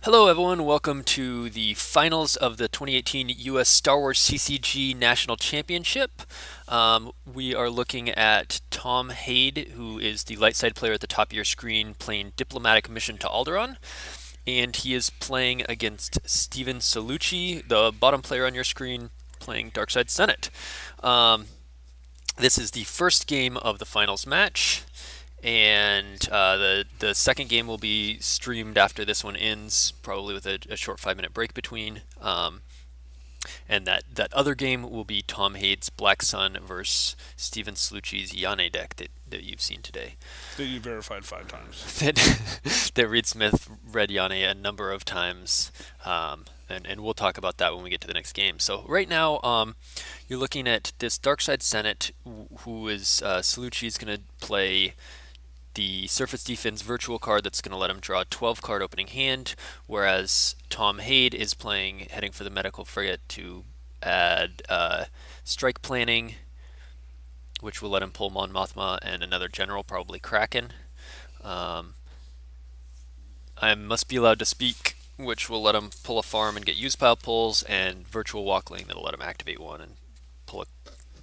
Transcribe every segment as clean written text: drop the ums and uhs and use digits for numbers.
Hello, everyone. Welcome to the finals of the 2018 U.S. Star Wars CCG National Championship. We are looking at Tom Hade, who is the light side player at the top of your screen, playing Diplomatic Mission to Alderaan. And he is playing against Steven Cellucci, the bottom player on your screen, playing Darkside Senate. Um, this is the first game of the finals match, and the second game will be streamed after this one ends, probably with a short 5 minute break between. And that other game will be Tom Hade's Black Sun versus Steven Slucci's Yane deck that you've seen today. That you verified 5 times. That Reed Smith read Yane a number of times, and we'll talk about that when we get to the next game. So right now, you're looking at this Darkside Senate, who is Cellucci's going to play the Surface Defense virtual card that's going to let him draw a 12 card opening hand, whereas Tom Hade is playing heading for the Medical Frigate to add Strike Planning, which will let him pull Mon Mothma and another general, probably Kraken. Um, I must be allowed to speak, which will let him pull a farm and get use pile pulls, and Virtual Walkling that'll let him activate one and pull a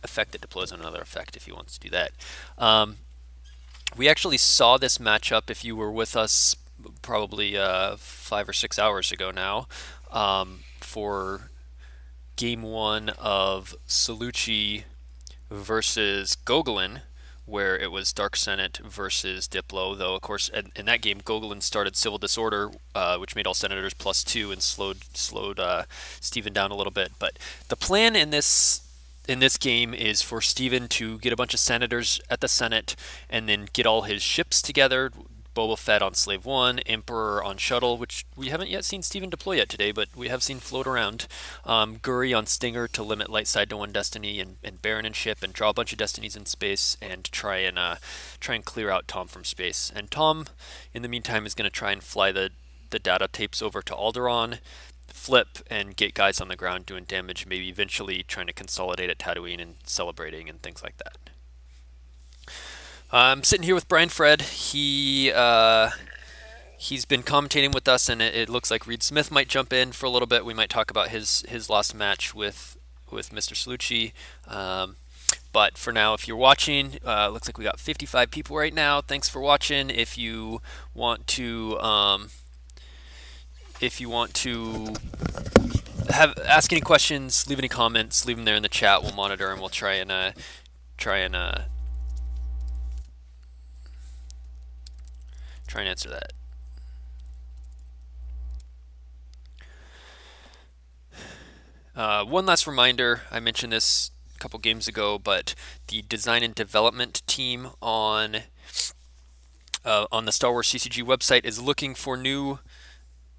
effect that deploys on another effect if he wants to do that. We actually saw this matchup if you were with us probably 5 or 6 hours ago now, for game one of Cellucci versus Gogolin, where it was Dark Senate versus Diplo. Though, of course, in that game, Gogolin started Civil Disorder, which made all senators +2 and slowed Steven down a little bit. But the plan in this game is for Steven to get a bunch of senators at the Senate and then get all his ships together. Boba Fett on Slave 1, Emperor on Shuttle, which we haven't yet seen Steven deploy yet today, but we have seen float around. Guri on Stinger to limit light side to one destiny, and Baron and ship, and draw a bunch of destinies in space, and try and clear out Tom from space. And Tom, in the meantime, is going to try and fly the data tapes over to Alderaan, flip and get guys on the ground doing damage, maybe eventually trying to consolidate at Tatooine and celebrating and things like that. I'm sitting here with Brian Fred. He's been commentating with us, and it looks like Reed Smith might jump in for a little bit. We might talk about his last match with Mr. Cellucci. But for now, if you're watching, looks like we got 55 people right now. Thanks for watching. If you want to ask any questions, leave any comments, leave them there in the chat. We'll monitor and we'll try and answer that. One last reminder, I mentioned this a couple games ago, but the design and development team on the Star Wars CCG website is looking for new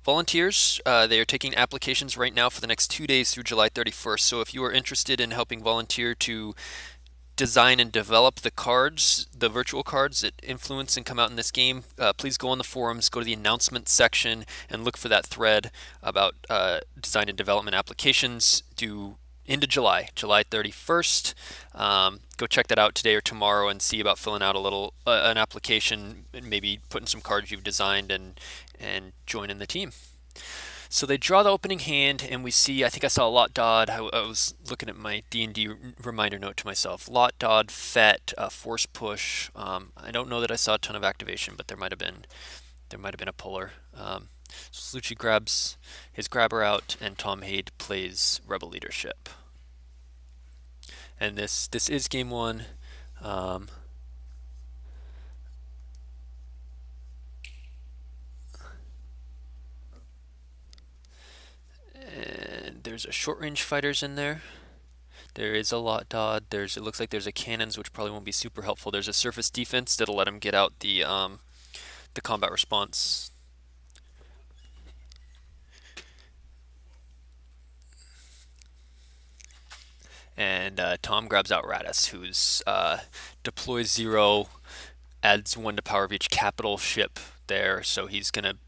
volunteers. They are taking applications right now for the next 2 days through July 31st. So if you are interested in helping volunteer to design and develop the cards, the virtual cards that influence and come out in this game, please go on the forums, go to the announcements section, and look for that thread about design and development applications due into July 31st. Go check that out today or tomorrow and see about filling out an application and maybe putting some cards you've designed and joining the team. So they draw the opening hand, and we see, I think I saw Lot Dodd. I was looking at my D&D reminder note to myself. Lot Dodd, Fett, Force Push. I don't know that I saw a ton of activation, but there might have been a puller. So Lucci grabs his grabber out, and Tom Hade plays Rebel Leadership. And this is game one. And there's a short range fighters in there. There is a Lot Dodd. It looks like there's a cannons, which probably won't be super helpful. There's a surface defense that'll let him get out the combat response. And Tom grabs out Radis, who's deploys 0, adds 1 to power of each capital ship there. So he's gonna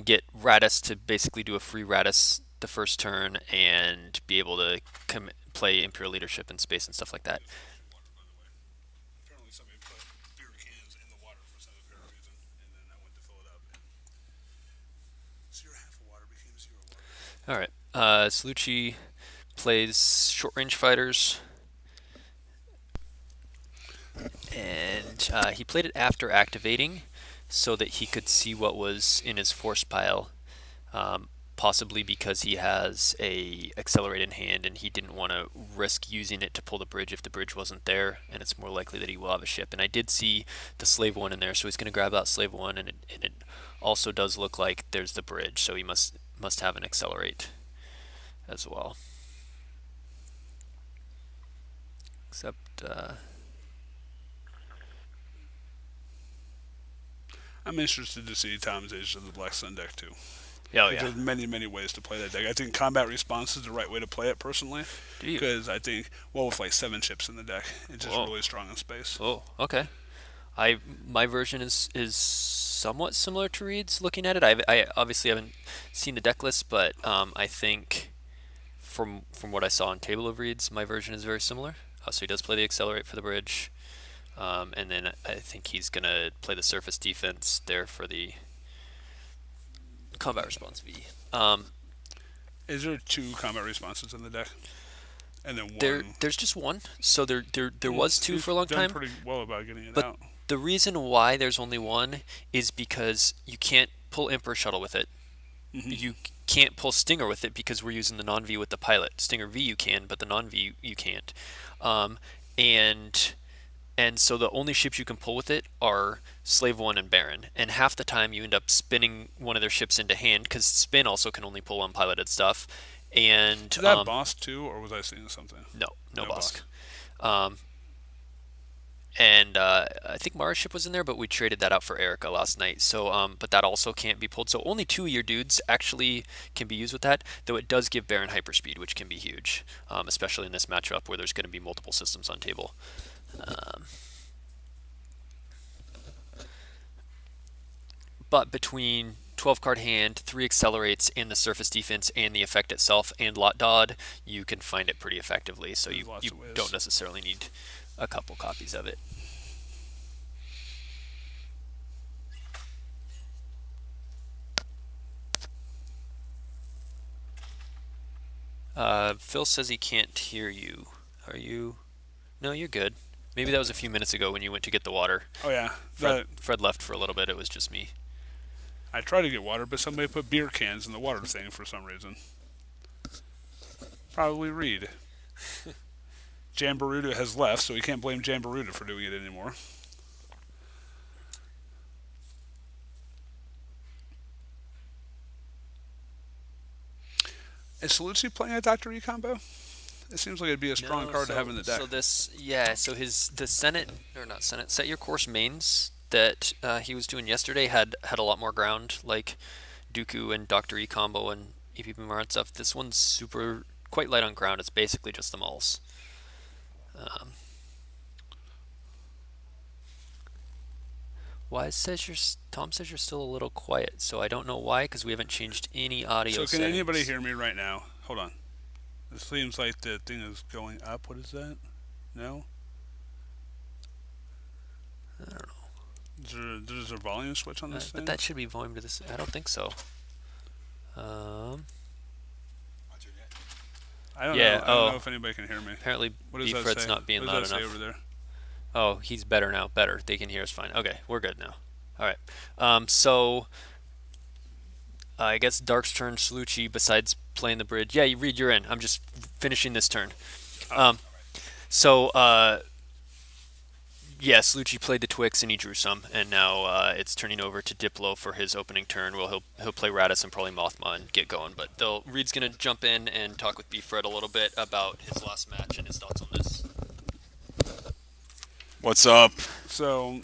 get Radis to basically do a free Radis the first turn and be able to play Imperial Leadership in space and stuff like that. Apparently, somebody put beer cans in the water for some apparent reason, and then I went to fill it up. And so you're half All right. Cellucci plays short range fighters, and he played it after activating so that he could see what was in his force pile. Possibly because he has a accelerate in hand and he didn't want to risk using it to pull the bridge if the bridge wasn't there, and it's more likely that he will have a ship. And I did see the slave one in there, so he's going to grab that slave one, and it also does look like there's the bridge, so he must have an accelerate as well. Except, I'm interested to see Tom's Age of the Black Sun deck too. oh Like yeah, there's many ways to play that deck. I think combat response is the right way to play it personally, do you? because I think with like 7 ships in the deck, it's just Whoa, really strong in space. oh, okay. My version is somewhat similar to Reed's. Looking at it, I obviously haven't seen the deck list, but I think from what I saw on Table of Reeds, my version is very similar. So he does play the accelerate for the bridge, and then I think he's gonna play the surface defense there for the combat response V. Is there 2 combat responses in the deck, and then There one? there's just one, so there was two He's for a long done time, pretty well about getting it but out. the reason why there's only one is because you can't pull Emperor Shuttle with it. Hmm. You can't pull Stinger with it because we're using the non-V with the pilot. Stinger V you can, but the non-V you can't. Um, and and so the only ships you can pull with it are Slave One and Baron. And half the time you end up spinning one of their ships into hand because Spin also can only pull unpiloted stuff. And Is that boss too, or was I seeing something? no, no No Bosk. boss. Um, and I think Mara's ship was in there, but we traded that out for Erica last night. So, but that also can't be pulled. So only two of your dudes actually can be used with that, though it does give Baron hyperspeed, which can be huge, especially in this matchup where there's going to be multiple systems on table. Um, but between 12 card hand, 3 accelerates, and the surface defense, and the effect itself, and Lot Dodd, you can find it pretty effectively. So There's you lots of don't ways. necessarily need a couple copies of it. Phil says he can't hear you. Are you? No, you're good. Maybe that was a few minutes ago when you went to get the water. Oh yeah, Fred that Fred left for a little bit. It was just me. I tried to get water, but somebody put beer cans in the water thing for some reason. Probably Reed. Jambaruda has left, so we can't blame Jambaruda for doing it anymore. Is Cellucci playing a Doctor E combo? It seems like it'd be a strong No, card to have in the deck. so this yeah, so his the Senate or not Senate set your course mains that he was doing yesterday had a lot more ground like Dooku and Doctor E combo and EPP and stuff. This one's super quite light on ground. It's basically just the malls. Um, why says you're Tom says you're still a little quiet, so I don't know why because we haven't changed any audio So can anybody settings. hear me right now? Hold on. It seems like the thing is going up. What is that? No? I don't know, There's a volume switch on this but thing? that should be volume to this. I don't think so. Um, I don't yeah. know. I don't know Oh, if anybody can hear me. apparently What does B that Fred's say? not being What loud does that say over enough. there? Oh, he's better now. Better. They can hear us fine. Okay, we're good now. All right. So I guess Dark's turn. Cellucci, besides playing the bridge. Yeah, you read. You're in. I'm just finishing this turn. Oh, Um, so yeah, Cellucci played the Twix and he drew some, and now it's turning over to Diplo for his opening turn. Well, he'll play Radis and probably Mothma and get going. But Reed's gonna jump in and talk with B Fred a little bit about his last match and his thoughts on this. What's up? so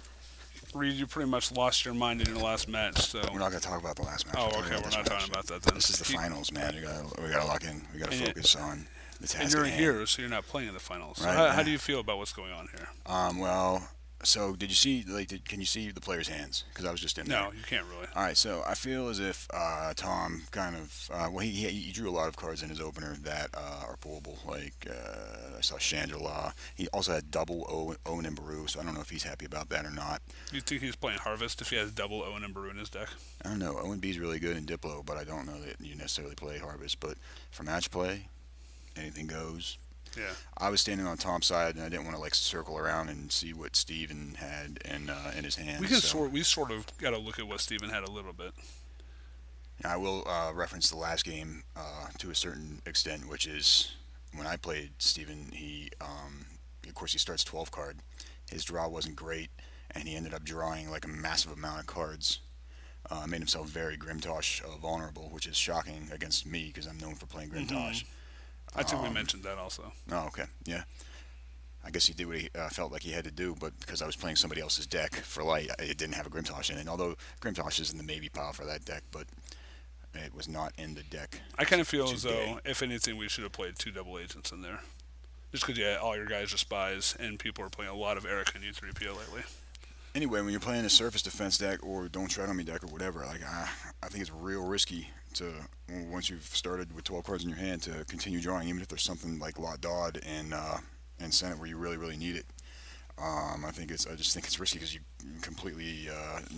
Reed, you pretty much lost your mind in your last match. So. We're not gonna talk about the last match. Oh, We're talking okay. about We're this not match. talking about that then. This is the finals, man. We gotta lock in. We gotta And focus on the And task you're at hand. here, so you're not playing in the finals. So Right, how yeah. do you feel about what's going on here? Well, So did you see can you see the player's hands? Because I was just in there. No, you can't really. All right, so I feel as if Tom kind of he drew a lot of cards in his opener that are pullable. Like I saw Chandela. He also had double Owen and Baru, so I don't know if he's happy about that or not. Do you think he's playing Harvest if he has double Owen and Baru in his deck? I don't know. Owen B's really good in Diplo, but I don't know that you necessarily play Harvest. But for match play, anything goes. Yeah. I was standing on Tom's side, and I didn't want to like circle around and see what Steven had in his hands. We sort of got to look at what Steven had a little bit. I will reference the last game to a certain extent, which is when I played Steven. Of course, he starts 12 card. His draw wasn't great, and he ended up drawing like a massive amount of cards. Made himself very Grimtosh vulnerable, which is shocking against me because I'm known for playing Grimtosh. I think we mentioned that also. Oh, okay, yeah. I guess he did what he felt like he had to do, but because I was playing somebody else's deck for light, it didn't have a Grimtosh in it. Although Grimtosh is in the maybe pile for that deck, but it was not in the deck. I kind of feel as though, if anything, we should have played 2 double agents in there. Just because all your guys are spies, and people are playing a lot of Eric and U3PO lately. Anyway, when you're playing a surface defense deck or don't tread on me deck or whatever, I think it's real risky to once you've started with 12 cards in your hand to continue drawing, even if there's something like Lot Dodd and Senate where you really need it. I just think it's risky because you completely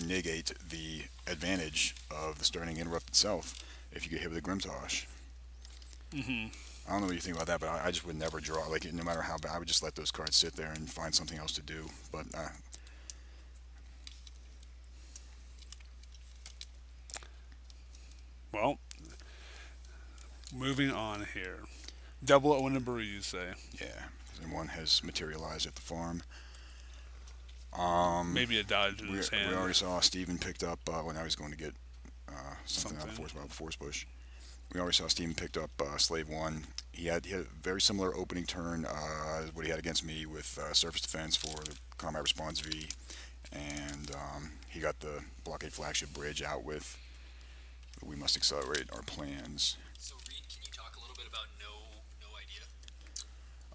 negate the advantage of the starting interrupt itself if you get hit with a Grimtosh. I don't know what you think about that, but I just would never draw. Like no matter how bad, I would just let those cards sit there and find something else to do. But Well, moving on here. Double Owen and Baru, you say? yeah, and one has materialized at the farm. Maybe a dodge in his hand. We already saw Steven picked up when I was going to get something out of Force Bush. We already saw Steven picked up Slave 1. He had a very similar opening turn as what he had against me with Surface Defense for the Combat Response V. And he got the Blockade Flagship Bridge out with We Must Accelerate Our Plans. So, Reed, can you talk a little bit about no idea?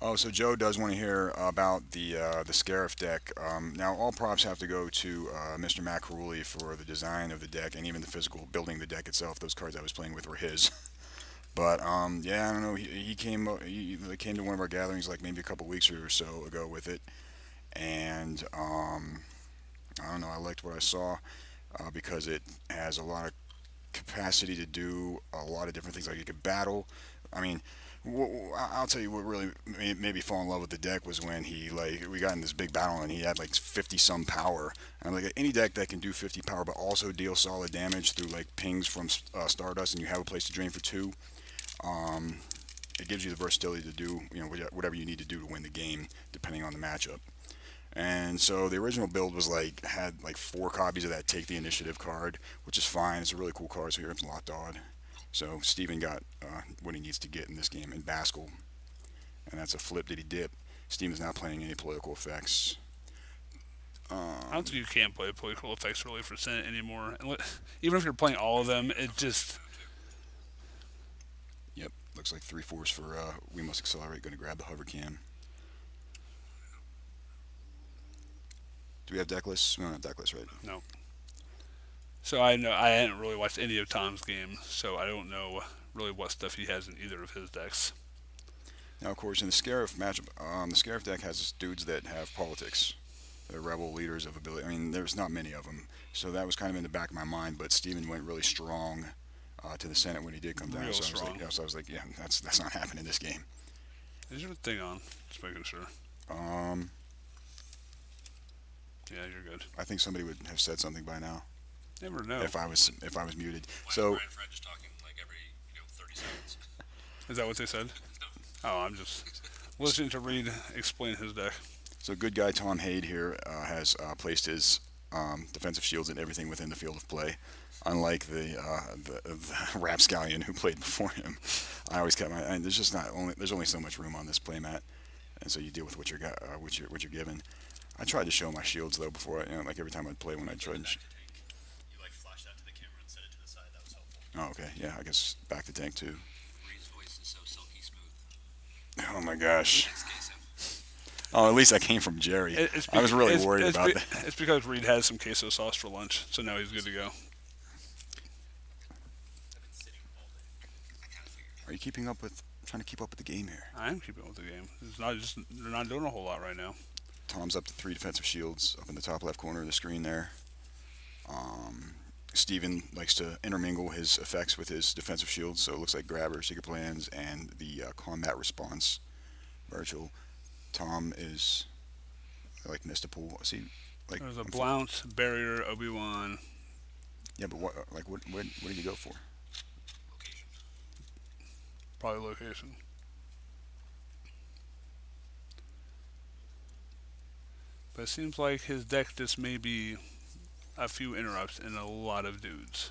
Oh, so Joe does want to hear about the Scarif deck. Now, all props have to go to Mr. Matt Carulli for the design of the deck and even the physical building the deck itself. Those cards I was playing with were his. But yeah, I don't know. He came to one of our gatherings like maybe a couple weeks or so ago with it, and I don't know. I liked what I saw because it has a lot of capacity to do a lot of different things. Like you could battle. I mean, I'll tell you what really made me fall in love with the deck was when we got in this big battle and he had like 50 some power. And I'm like any deck that can do 50 power but also deal solid damage through like pings from Stardust and you have a place to drain for 2. It gives you the versatility to do whatever you need to do to win the game depending on the matchup. And so the original build had 4 copies of that Take the Initiative card, which is fine. It's a really cool card. So here comes Lot Dodd. So Steven got what he needs to get in this game in Baskel, and that's a flip did he dip. Steven's not playing any political effects. I don't think you can play political effects really for Senate anymore. Even if you're playing all of them, it just... Yep, looks like 3/4 for We Must Accelerate. Going to grab the hover cam. Do we have deck lists? We don't have deck lists, right? No. So I hadn't really watched any of Tom's game, so I don't know really what stuff he has in either of his decks. Now, of course, in the Scarif matchup, the Scarif deck has dudes that have politics. They're rebel leaders of ability. I mean, there's not many of them, so that was kind of in the back of my mind. But Steven went really strong to the Senate when he did come down. Real so strong. I was like, yeah, that's not happening this game. Is your thing on? Just making sure. Yeah, you're good. I think somebody would have said something by now. Never know. If I was muted. Why So is Brian Fred just talking like every 30 seconds? Is that what they said? Oh, I'm just listening to Reed explain his deck. So good guy Tom Hade here has placed his defensive shields and everything within the field of play. Unlike the Rapscallion who played before him, I always kept my. And there's only so much room on this playmat, and so you deal with what you're given. I tried to show my shields though before like every time I'd play when I tried. You flash that to the camera and set it to the side. That was helpful. Oh, okay, yeah, I guess back to tank too. Reed's voice is so silky smooth. Oh my gosh. Oh, at least that came from Jerry. I was really worried about that. It's because Reed had some queso sauce for lunch, so now he's good to go. Are you trying to keep up with the game here? I am keeping with the game. It's not just they're not doing a whole lot right now. Tom's up to 3 defensive shields up in the top left corner of the screen there. Steven likes to intermingle his effects with his defensive shields, so it looks like Grabber, Secret Plans, and the combat response virtual. Tom is like missed a pool. See, like There's a Blount, Barrier, Obi-Wan. Yeah, but what did you go for? Probably location. But it seems like his deck just may be a few interrupts and a lot of dudes.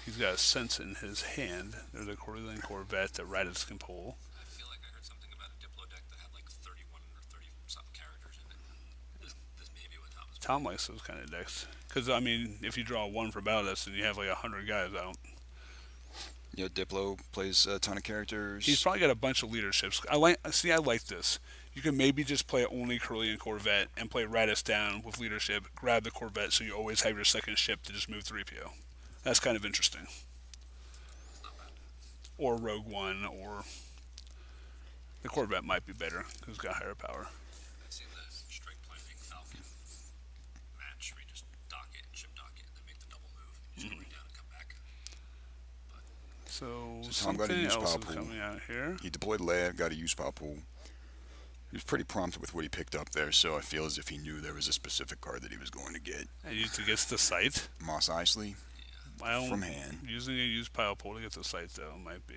He's got a sense in his hand. There's a Corellian Corvette that Raditz can pull. I feel like I heard something about a Diplo deck that had like 31 or 30 something characters in it. This may be what Tom is. Tom likes those kind of decks. Because, I mean, if you draw one for Battle Death, then you have like 100 guys out. You know, Diplo plays a ton of characters. He's probably got a bunch of leaderships. I like this. You can maybe just play only Corellian Corvette and play Raditz down with leadership, grab the Corvette so you always have your second ship to just move 3PO. That's kind of interesting. Or Rogue One, or the Corvette might be better because it's got higher power. I've seen the strike planting Falcon match where you just dock it, ship dock it, and then make the double move. You just go right down and come back. So Tom got a something use else power is pool. coming out here. He deployed Leia, got a use power pool. He was pretty prompt with what he picked up there, so I feel as if he knew there was a specific card that he was going to get. And used to get the site. Moss Eisley from hand. Using a used pile pull to get the site though might be.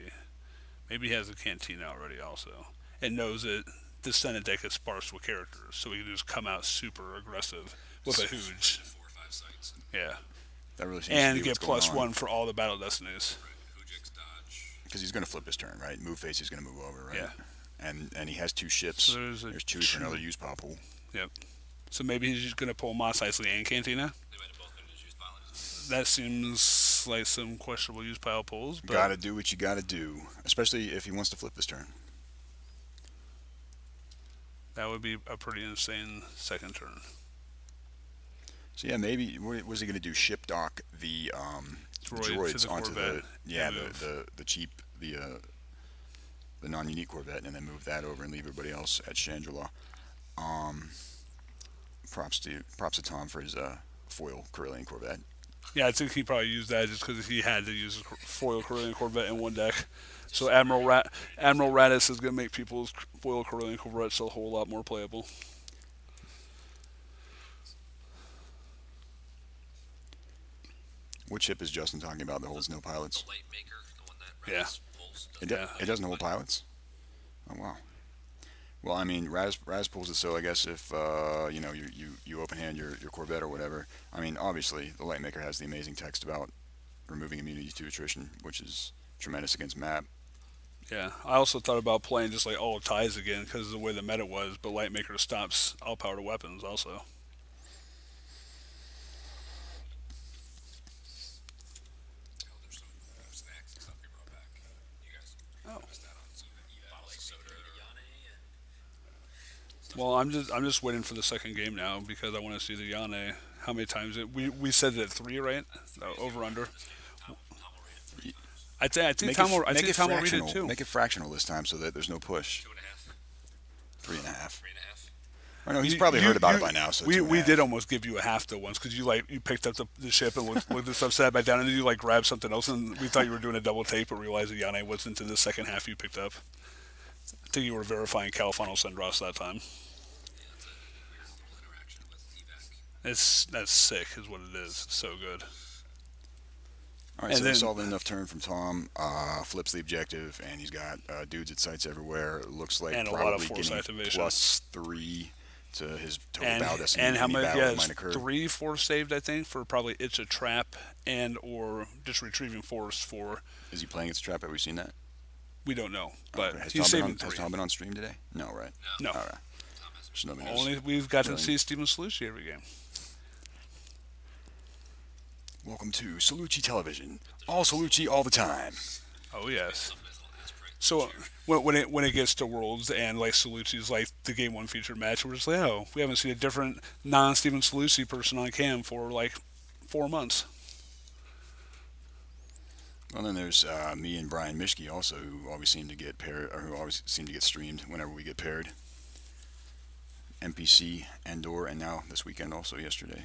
Maybe he has a cantina already also, and knows that the Senate deck is sparse with characters, so he can just come out super aggressive with a huge. 4 or 5 sites. Yeah. That really seems And to be get what's going +1 for all the battle destinies. Right. Hujix dodge. Because he's going to flip his turn, right? Move face, he's going to move over, right? Yeah. And he has 2 ships. So there's Chewie for another use power pool. Yep. So maybe he's just gonna pull Mos Eisley and Cantina. They might have both been just used pilots. That seems like some questionable use pile pulls. But Gotta do what you gotta do, especially if he wants to flip this turn. that would be a pretty insane second turn. So yeah, maybe what was he gonna do? Ship dock the droids to the onto Corvette the cheap the non-unique Corvette, and then move that over and leave everybody else at Chandrila. Props to Tom for his foil Corellian Corvette. Yeah, I think he probably used that just because he had to use a foil Corellian Corvette in one deck. So Admiral Raditz is gonna make people's foil Corellian Corvettes a whole lot more playable. What ship is Justin talking about that holds no pilots? The light maker, the one that Yeah. Raditz pulls. It doesn't hold pilots? Oh, wow. Well, I mean, Raz pulls it, so I guess if, you open hand your Corvette or whatever, I mean, obviously, the Lightmaker has the amazing text about removing immunity to attrition, which is tremendous against map. Yeah, I also thought about playing just like all ties again because of the way the meta was, but Lightmaker stops all powered weapons also. Oh, there's some snacks and stuff we brought back. You guys missed out on some bottles of soda. Well, I'm just waiting for the second game now because I want to see the Yane. How many times we said it at 3, right? Over under. I think Tom will read it too. Make it fractional this time so that there's no push. 2.5. 3.5. 3.5. I know he's probably heard about it by now. So we did almost give you a half though once because you picked up the ship and looked this upside back down and then you like grabbed something else and we thought you were doing a double take but realized that Yane wasn't in the second half you picked up. I think you were verifying Cal Final Sendros that time. That's sick is what it is. It's so good. All right, so we solved enough turn from Tom. Flips the objective, and he's got dudes at sites everywhere. It looks like and probably a lot of force getting activation. +3 to his total battle destiny. And how many? Yeah, 3 force saved, I think, for probably It's a Trap and or just retrieving force for. Is he playing It's a Trap? Have we seen that? We don't know, but okay. he's saving 3. Has Tom been on stream today? No, right? No. All right. So nobody knows. Only we've got to see Steven Cellucci every game. Welcome to Cellucci Television. All Cellucci all the time. Oh yes. So when it gets to Worlds and like Cellucci's like the game one featured match, we're just like, oh, we haven't seen a different non-Steven Cellucci person on cam for like 4 months. Well, then there's me and Brian Mishke also, who always seem to get paired, or who always seem to get streamed whenever we get paired. NPC, Endor, and now this weekend also yesterday.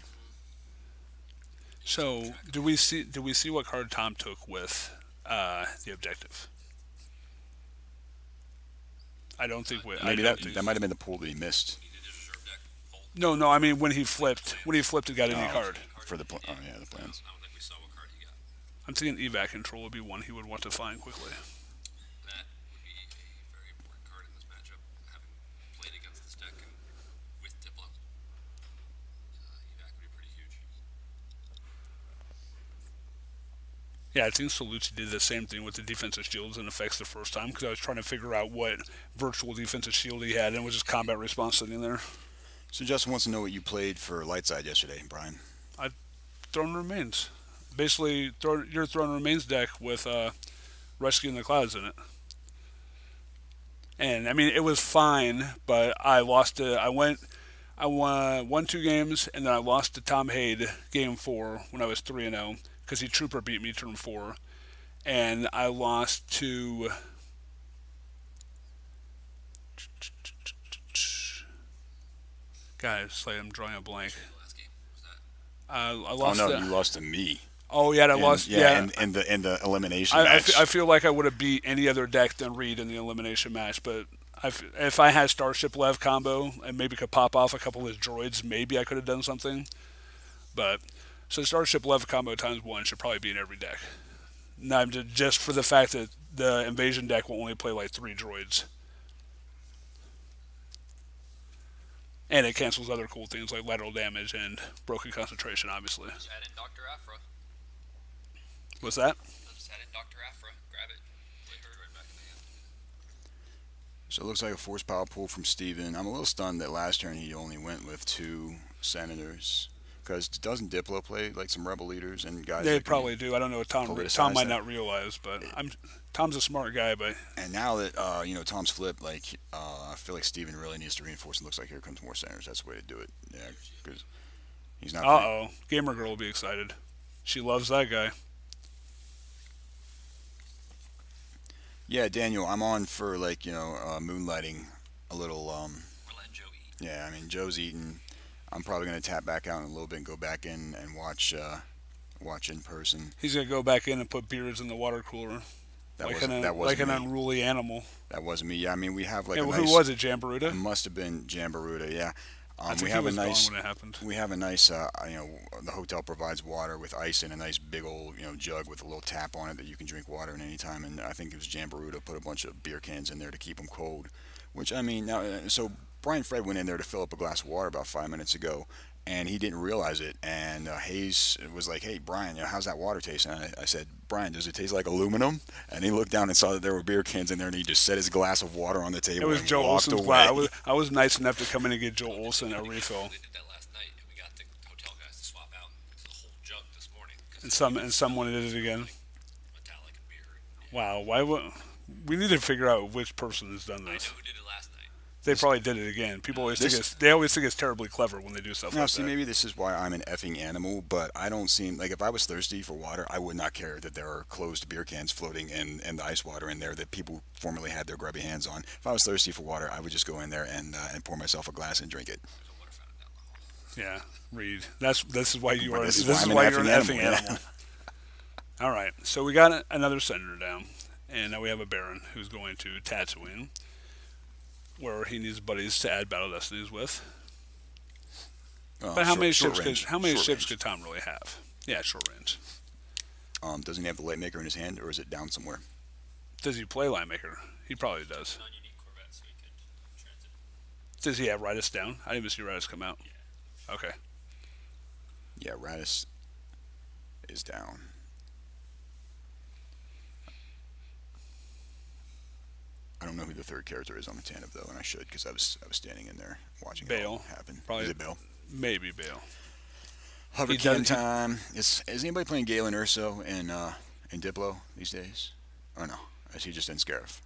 So do we see what card Tom took with the objective? I don't think we. I Maybe don't that think. that might have been the pool that he missed. He did his reserve deck pull. No, no. I mean when he flipped and got any Oh. card. For the oh yeah, the plans. I don't think we saw what card he got. I'm thinking evac control would be one he would want to find quickly. That would be a very important card in this matchup, having played against this deck and with Diplo. Evac would be pretty huge. Yeah, I think Cellucci did the same thing with the defensive shields and effects the first time because I was trying to figure out what virtual defensive shield he had and it was just combat response sitting there. So Justin wants to know what you played for Lightside yesterday, Brian. Throne Remains. Basically, your Throne Remains deck with Rescue in the Clouds in it. And, I mean, it was fine, but I lost it. I won 2 games, and then I lost to Tom Haid game 4 when I was 3-0 because he Trooper beat me turn 4. And I lost to... Guys, like I'm drawing a blank. The last game was that. I Oh lost. no, you lost to me. Oh yeah, I lost. Yeah, in the elimination I match. feel like I would have beat any other deck than Reed in the elimination match, but if I had Starship Lev combo and maybe could pop off a couple of his droids, maybe I could have done something. But so Starship Lev combo ×1 should probably be in every deck. Not just for the fact that the invasion deck will only play like 3 droids. And it cancels other cool things like lateral damage and broken concentration, obviously. Just add in Dr. Afra. What's that? Just add in Dr. Afra. Grab it. Play her right back in the hand. So it looks like a force power pull from Steven. I'm a little stunned that last turn he only went with 2 senators. Because doesn't Diplo play like some rebel leaders and guys? They that can probably do. I don't know what Tom politicize might that? not realize, but Tom's a smart guy, but And now that Tom's flipped, like I feel like Steven really needs to reinforce. It looks like here comes more senators. That's the way to do it. Yeah, because he's not. Gamer Girl will be excited. She loves that guy. Yeah, Daniel, I'm on for moonlighting a little. We're letting Joe eat. Yeah, I mean Joe's eating. I'm probably gonna tap back out in a little bit and go back in and watch in person. He's gonna go back in and put beers in the water cooler, That like wasn't an me. unruly animal. That wasn't me. Yeah, I mean we have like Yeah, a who nice. was it? It Jambaruda. must have been Jambaruda. Yeah. I think We he have a was nice. gone when it happened. We have a nice, the hotel provides water with ice in a nice big old, jug with a little tap on it that you can drink water in any time. And I think it was Jambaruda put a bunch of beer cans in there to keep them cold. Which I mean, now so Brian Fred went in there to fill up a glass of water about 5 minutes ago, and he didn't realize it. And Hayes was like, "Hey, Brian, how's that water taste?" And I said, "Brian, does it taste like aluminum?" And he looked down and saw that there were beer cans in there, and he just set his glass of water on the table. It was and Joe walked Olson's away. glass. I was nice enough to come in and get Joe Olson a refill, They did that last night, and we got the hotel guys to swap out the whole jug this morning. and someone did it again. Metallic and beer. Wow, why would we need to figure out which person has done I know this? who did it last night. They probably did it again. People always think they always think it's terribly clever when they do stuff Now, like see, that. maybe this is why I'm an effing animal, but I don't seem like if I was thirsty for water, I would not care that there are closed beer cans floating in the ice water in there that people formerly had their grubby hands on. If I was thirsty for water, I would just go in there and pour myself a glass and drink it. There's a water fountain down the hall. Yeah, Reed. This is why you But are. this This is is why why I'm you're an an effing effing animal, animal. All right, so we got another senator down, and now we have a Baron who's going to Tatooine, where he needs buddies to add battle destinies with. But how many ships could Tom really have? Yeah, short range. Doesn't he have the light maker in his hand, or is it down somewhere? Does he play Linemaker? He probably does. Non-unique Corvette, so he could transit. Does he have Radis down? I didn't even see Radis come out. Okay. Yeah, Radis is down. I don't know who the third character is on the Tantive though, and I should because I was standing in there watching it all Bale. happen. Probably. Is it Bale? Maybe Bale. Hover He cam does- time. Is anybody playing Galen Urso in Diplo these days? Or no? Is he just in Scarif?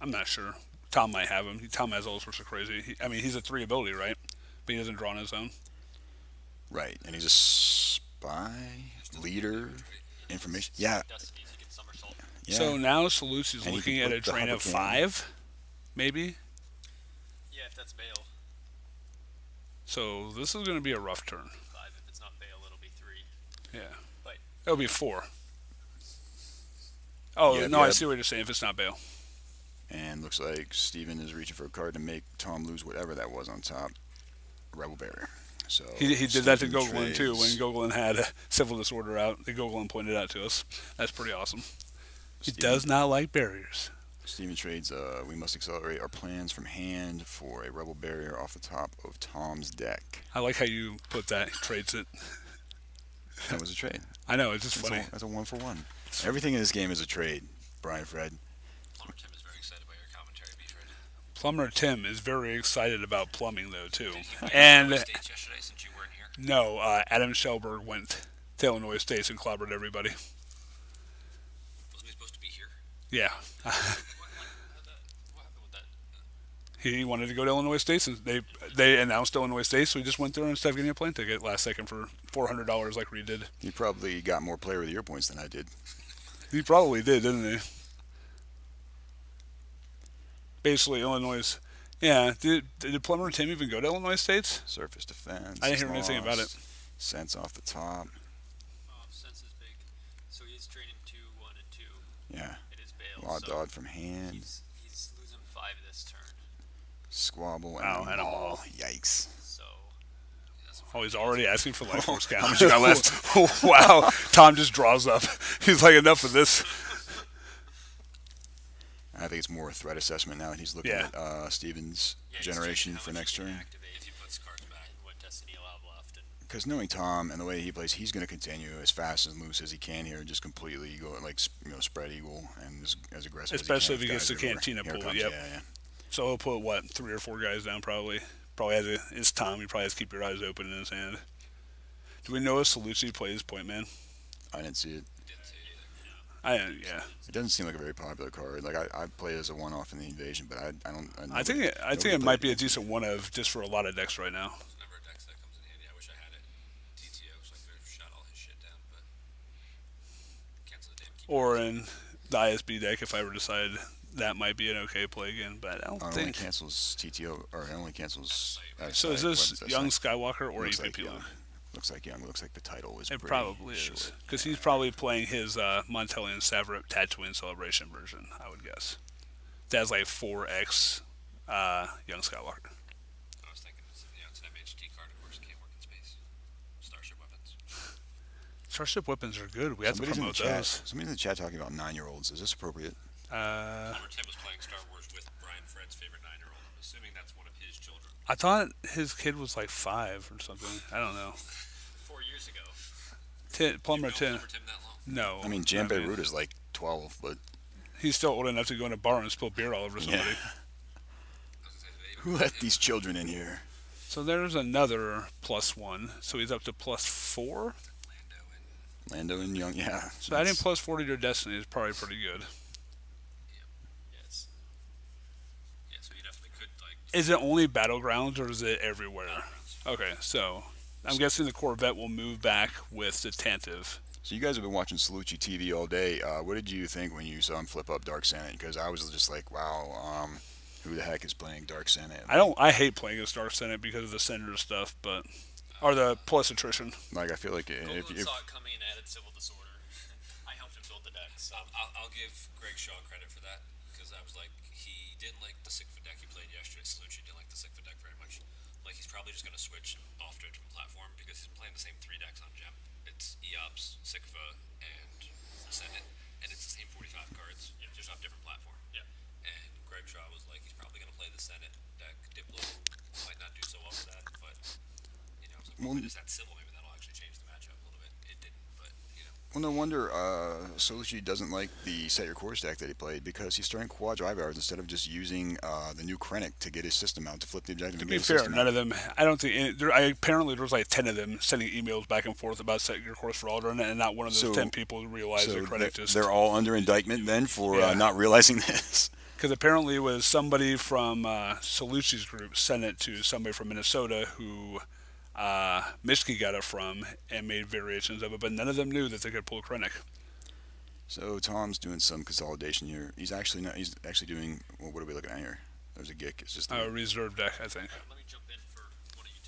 I'm not sure. Tom might have him. Tom has all sorts of crazy. He's a 3 ability, right? But he doesn't draw on his own. Right, and he's a spy, leader, information. Yeah, Destinies, you can somersault. yeah. So now Cellucci's And he looking can at put a the train hover of cam. 5, maybe. Yeah, if that's Bale. So this is going to be a rough turn. 5. If it's not Bale, it'll be 3. Yeah. But It'll be 4. Oh, Yep, no, I yep. see what you're saying if it's not Bale. And looks like Steven is reaching for a card to make Tom lose whatever that was on top. Rebel Barrier. So He did that to Steven Gogolin too when trades- Gogolin had civil disorder out. The Gogolin pointed out to us. That's pretty awesome. He Steven- does not like barriers. Steven trades, we must accelerate our plans from hand for a Rebel Barrier off the top of Tom's deck. I like how you put that. He trades it. That was a trade. I know, it's just funny. That's a 1-for-1. Everything in this game is a trade, Brian Fred. Plumber Tim is very excited by your commentary, Beefred. Plumber Tim is very excited about plumbing though too. Did he went And to Illinois State yesterday since you weren't here? no, Adam Shelberg went to Illinois State and clobbered everybody. Wasn't he supposed to be here? Yeah. What happened with that? He wanted to go to Illinois State since they announced Illinois State, so he just went there instead of getting a plane ticket last second for $400 like Reed did. He probably got more player of the year points than I did. He probably did, didn't he? Basically, Illinois. Yeah, did Plumber Tim even go to Illinois State? Surface defense. I didn't hear is anything about lost. it. Sense off the top. Sense is big. So he's trading 2, 1, and 2. Yeah. It is Bale. Law so dodge from hand. he's losing 5 this turn. Squabble Wow, and and a a ball. ball. Yikes. So Oh, he's already asking for life force count. How much you got left? Wow, Tom just draws up. He's like, enough of this. I think it's more a threat assessment now. He's looking Yeah. at Steven's yeah, he's generation checking how for much next he can turn. activate If he puts cards back. and what Destiny will have left. And Because knowing Tom and the way he plays, he's going to continue as fast and loose as he can here, and just completely go spread eagle and as aggressive. Especially as if he gets the guys are over. cantina Here it pulled, comes, yep. Yeah. So he'll put, what, 3 or 4 guys down probably. Probably has it's Tom. He probably has to keep your eyes open in his hand. Do we know if Cellucci plays point man? I didn't see it. Didn't say it either. Yeah. It doesn't seem like a very popular card. Like I play it as a one-off in the invasion, but I don't. I think it might be a decent one of just for a lot of decks right now. There's never a deck that comes in handy. I wish I had it. TTO, so I could have shot all his shit down, but cancel the damn keyboard. Or in the ISB deck if I ever decide that might be an okay play again, but I don't It only think. cancels TTO, or it only cancels. So is this Young Skywalker or Looks EVP like Young. Luke? Looks like Young. Looks like the title is. It pretty probably is short. because he's probably playing his Montelian Savret Tatooine Celebration version. I would guess. That's like 4x Young Skywalker. I was thinking, it's an MHD card, of course, it can't work in space. Starship weapons. Starship weapons are good. We have to Somebody's in the promote chat. those. Somebody's in the chat talking about 9-year-olds. Is this appropriate? Plumber Tim was playing Star Wars with Brian Fred's favorite 9-year-old. I'm assuming that's one of his children. I thought his kid was like 5 or something. I don't know. 4 years ago. Plumber You know Tim. Plumber Tim that long? No. I mean, Jan Beirut is like 12, but He's still old enough to go in a bar and spill beer all over somebody. I was gonna say, they even who let these children in here? So there's another +1. So he's up to +4. Lando and Lando and Young, yeah. So adding +40 to Destiny is probably pretty good. Yes. yeah, so you definitely could like. Is it only Battlegrounds or is it everywhere? Okay, so I'm guessing the Corvette will move back with the Tantive. So you guys have been watching Cellucci TV all day. What did you think when you saw him flip up Dark Senate? Because I was just like, wow, who the heck is playing Dark Senate? I hate playing against Dark Senate because of the Senator stuff, but or the plus attrition. Like, I feel like Golden if saw it coming and added civil disorder. I helped him build the deck. So I'll give Greg Shaw credit for that because I was like, he didn't like the Sigma deck he played yesterday. Cellucci didn't like the Sigma deck very much. Like, he's probably just going to switch off to a different platform because he's playing the same 3 decks on Gem. It's EOPS, Sigma, and Senate, and it's the same 45 cards, just off different platform. Yeah. And Greg Shaw was like, he's probably going to play the Senate deck. Diplo might not do so well with that, but I was like, Well, maybe just that civil, maybe that'll actually change the matchup a little bit. It didn't, but well, no wonder Cellucci doesn't like the Set Your Course deck that he played because he's starting quad drive hours instead of just using the new Krennic to get his system out, to flip the objective To and be get his fair, system none out. of them. I don't think. Apparently, there was like 10 of them sending emails back and forth about setting your course for Aldrin, and not one of those So- 10 people realized So their credit just. they're all under indictment then for Yeah. not realizing this. Because apparently it was somebody from Cellucci's group sent it to somebody from Minnesota who Mitski got it from and made variations of it, but none of them knew that they could pull Krennic. So Tom's doing some consolidation here. He's actually not. He's actually doing. Well, what are we looking at here? There's a gig. It's just. Reserve deck, I think. Let me jump in for one of you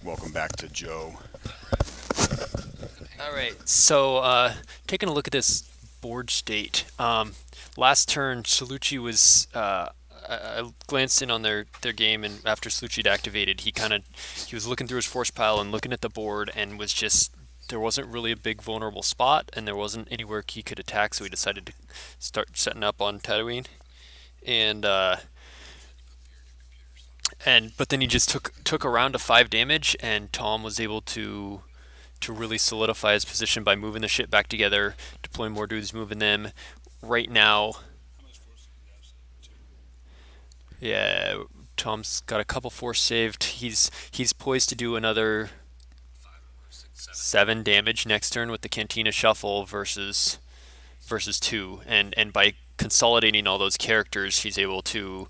two. Welcome back to Joe. All right, so taking a look at this board state. Last turn, Cellucci was. I glanced in on their game, and after Cellucci had activated, he was looking through his force pile and looking at the board, and was just there wasn't really a big vulnerable spot, and there wasn't anywhere he could attack, so he decided to start setting up on Tatooine, and but then he just took a round of 5 damage, and Tom was able to really solidify his position by moving the ship back together, deploying more dudes, moving them. Right now, yeah, Tom's got a couple force saved. He's poised to do another 7 damage next turn with the Cantina Shuffle versus 2, and by consolidating all those characters, he's able to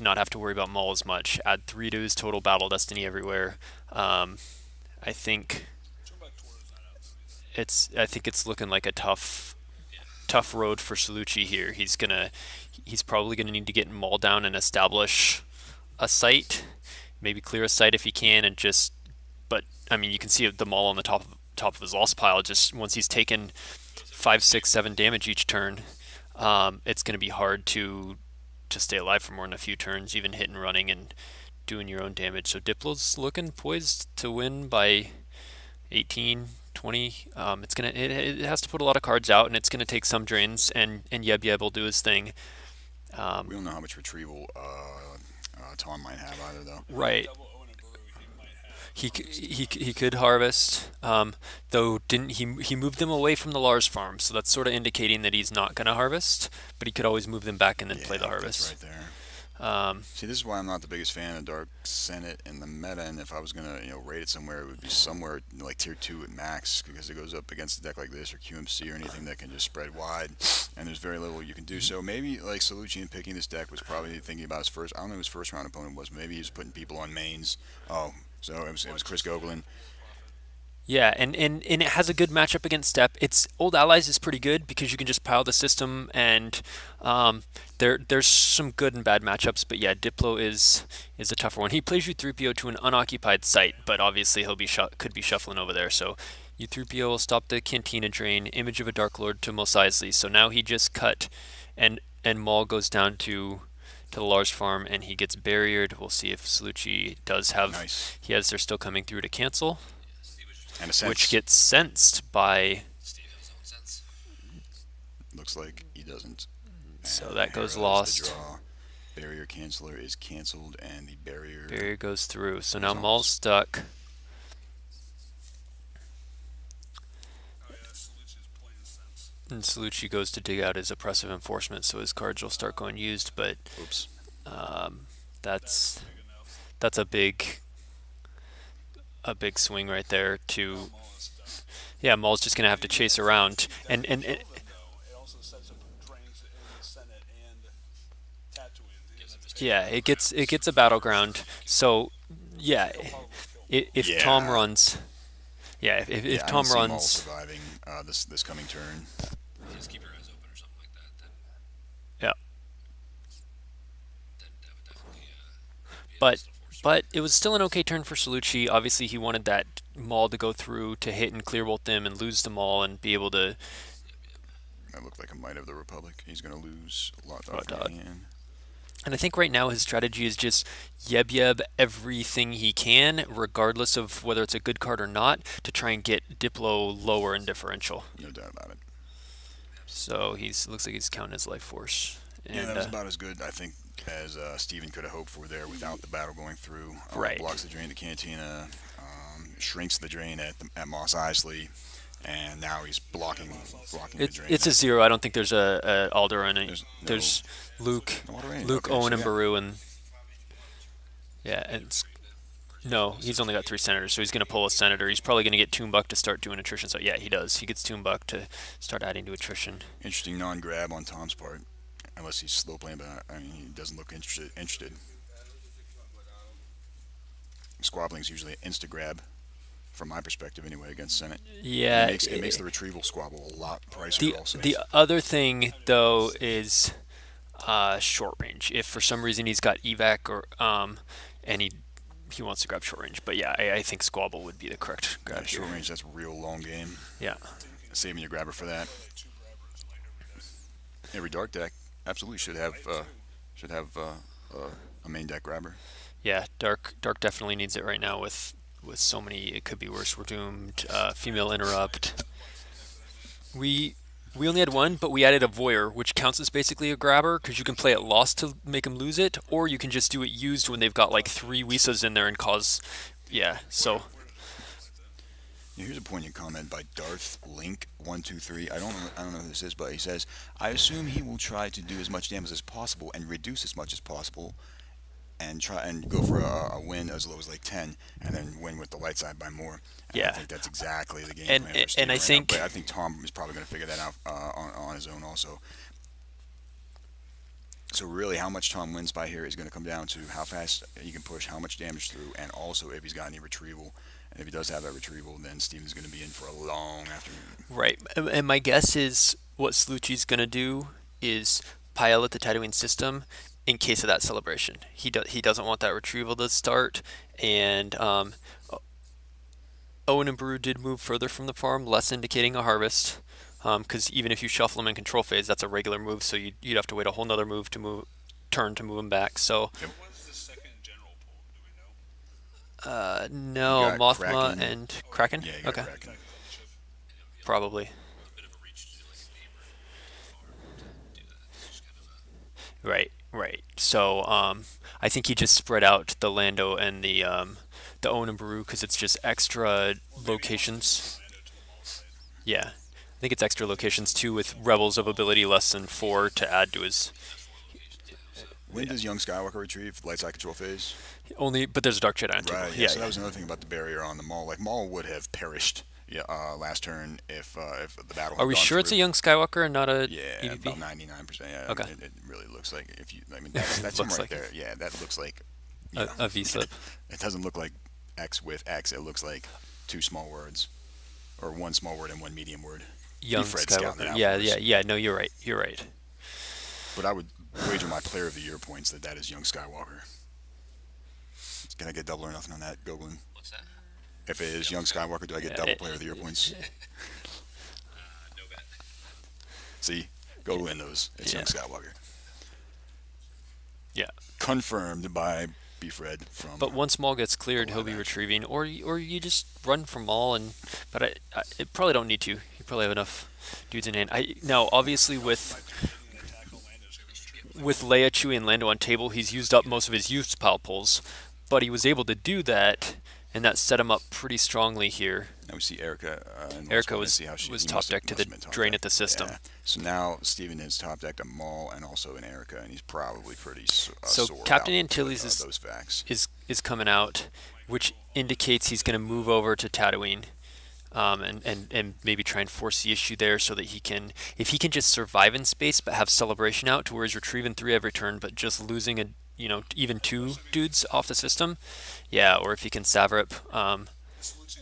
not have to worry about Maul as much. Add 3 to his total battle destiny everywhere. I think it's looking like a tough road for Cellucci here. He's probably gonna need to get Maul down and establish a site, maybe clear a site if he can, and just. But I mean, you can see the Maul on the top of his loss pile. Just once he's taken 5, 6, 7 damage each turn, it's gonna be hard to stay alive for more than a few turns, even hitting, running, and doing your own damage. So Diplo's looking poised to win by 18, 20. It has to put a lot of cards out, and it's gonna take some drains. And Yeb will do his thing. We don't know how much retrieval Tom might have either, though. Right. He could harvest, though didn't he moved them away from the Lars farm, so that's sort of indicating that he's not gonna harvest. But he could always move them back and then play the harvest. Right there. See, this is why I'm not the biggest fan of Dark Senate in the meta, and if I was gonna, rate it somewhere, it would be somewhere like tier 2 at max, because it goes up against a deck like this or QMC or anything that can just spread wide, and there's very little you can do. So maybe like Cellucci in picking this deck was probably thinking about his first. I don't know who his first round opponent was. Maybe he was putting people on mains. Oh, so it was Chris Gogolin. Yeah, and it has a good matchup against Step. Its Old Allies is pretty good because you can just pile the system, and there's some good and bad matchups. But yeah, Diplo is a tougher one. He plays U3PO to an unoccupied site, but obviously could be shuffling over there. So U3PO will stop the Cantina drain. Image of a Dark Lord to Mos Eisley. So now he just cut, and Maul goes down to the Lars farm, and he gets barriered. We'll see if Cellucci does have. Nice. They're still coming through to cancel. And a sense. Which gets sensed by. Steve has his own sense. Looks like he doesn't. So And that goes here is the lost. draw. Barrier canceller is canceled, and the barrier. Barrier goes through. So Goes now on. Maul's stuck. And Cellucci goes to dig out his oppressive enforcement, so his cards will start going used. But Oops. that's a big swing right there. To yeah, Maul's just gonna have to chase around, and It also sets up drains in the Senate and Tatooine. yeah, it gets a battleground. So yeah, if Yeah. Tom runs. Yeah, if I Tom don't see Maul runs, surviving this coming turn. Just keep your eyes open or something like that. yeah. Then that would definitely be a But nice little force. but it was still an okay turn for Cellucci. Obviously, he wanted that Maul to go through to hit and clear bolt them and lose the Maul and be able to. That looked like a Might of the Republic. He's going to lose a lot Lot off the dot. hand. And I think right now his strategy is just yeb everything he can, regardless of whether it's a good card or not, to try and get Diplo lower in differential. No doubt about it. So looks like he's counting his life force. And, Yeah, that was about as good, I think, as Steven could have hoped for there without the battle going through. Right. Blocks the drain at the Cantina, shrinks the drain at Mos Eisley, and now he's blocking the drain. it's a 0. I don't think there's a Alderaan. There's Luke, No Alderaan. Luke, Okay, Owen, so and yeah. Baru, and yeah, and No, he's only got 3 senators, so he's going to pull a senator. He's probably going to get Toonbuck to start doing attrition. So yeah, he does. He gets Toonbuck to start adding to attrition. Interesting non-grab on Tom's part, unless he's slow playing, but I mean, he doesn't look interested. Squabbling's usually an insta grab, from my perspective anyway, against Senate. Yeah. It makes the retrieval squabble a lot pricier The also. the other thing though is short range. If for some reason he's got evac or and he wants to grab short range, but yeah, I think squabble would be the correct grab Yeah, short here. range, that's a real long game. Yeah. Saving your grabber for that. Every dark deck absolutely should have a main deck grabber. Yeah, dark definitely needs it right now with so many. It could be worse. We're doomed. Female interrupt. We only had one, but we added a voyeur, which counts as basically a grabber because you can play it lost to make them lose it, or you can just do it used when they've got like 3 Wisas in there and cause. Yeah. So Yeah, here's a poignant comment by Darth Link 123. I don't know who this is, but he says, "I assume he will try to do as much damage as possible and reduce as much as possible, and try and go for a win as low as like 10, and then win with the light side by more." And I yeah, think that's exactly the game and plan for and Steven I right now. think But I think Tom is probably going to figure that out on his own also. So really, how much Tom wins by here is going to come down to how fast he can push, how much damage through, and also if he's got any retrieval. And if he does have that retrieval, then Steven's going to be in for a long afternoon. right. And my guess is what Cellucci's gonna do is pile at the Tatooine system in case of that celebration. He doesn't want that retrieval to start, and Owen and Brew did move further from the farm, less indicating a harvest. Because even if you shuffle them in control phase, that's a regular move, so you'd have to wait a whole nother move to move turn to move them back. So Yep. What's the second general pool? Do we know? no, You got Mothma Kraken. and Kraken. Yeah, you got Okay, Kraken. probably A bit of a reach to do like a neighbor farm to do that. It's just kind of a right, right. So I think he just spread out the Lando and the Owen and Brew because it's just extra locations. Lando to the mall side. Yeah, I think it's extra locations too with rebels of ability less than 4 to add to his When does young Skywalker retrieve light side control phase? only. But there's a Dark Jedi on table. Right. Yeah. So that was another thing about the barrier on the Maul. Like Maul would have perished. Yeah. Last turn if the battle. Are had we gone sure it's a through. young Skywalker and not a Yeah, EVP? about 99%. Yeah. Okay. I mean, it really looks like if you. I mean, that's him Looks right like it. there. Yeah. That looks like. A V slip. It doesn't look like X with X. It looks like 2 small words, or 1 small word and 1 medium word. Young Fred scouting it Skywalker. out Yeah, for us. yeah, yeah. No, you're right. You're right. But I would wager my Player of the Year points that is young Skywalker. Can I get double or nothing on that, Goblin? what's that? If it is young Skywalker, do I get double Player of the Year points? No bet. See, go in those. It's Yeah. young Skywalker. Yeah. Confirmed by B-Fred from. But once Maul gets cleared, he'll live be action. retrieving, or you just run from Maul and. But I it probably don't need to. You probably have enough dudes in hand. Now obviously with Leia, Chewie, and Lando on table, he's used up most of his youth pile pulls, but he was able to do that, and that set him up pretty strongly here. Now we see Erica. And Erica let's was see how she, was he top must have- deck to must the have been top drain deck. at the system. Yeah. So now Steven is top decked a Maul and also an Erica, and he's probably pretty So sore Captain about, Antilles is those facts. is coming out, which indicates he's going to move over to Tatooine, and maybe try and force the issue there so that if he can just survive in space but have celebration out to where he's retrieving 3 every turn, but just losing even 2 dudes off the system, yeah, or if he can Savrip, Cellucci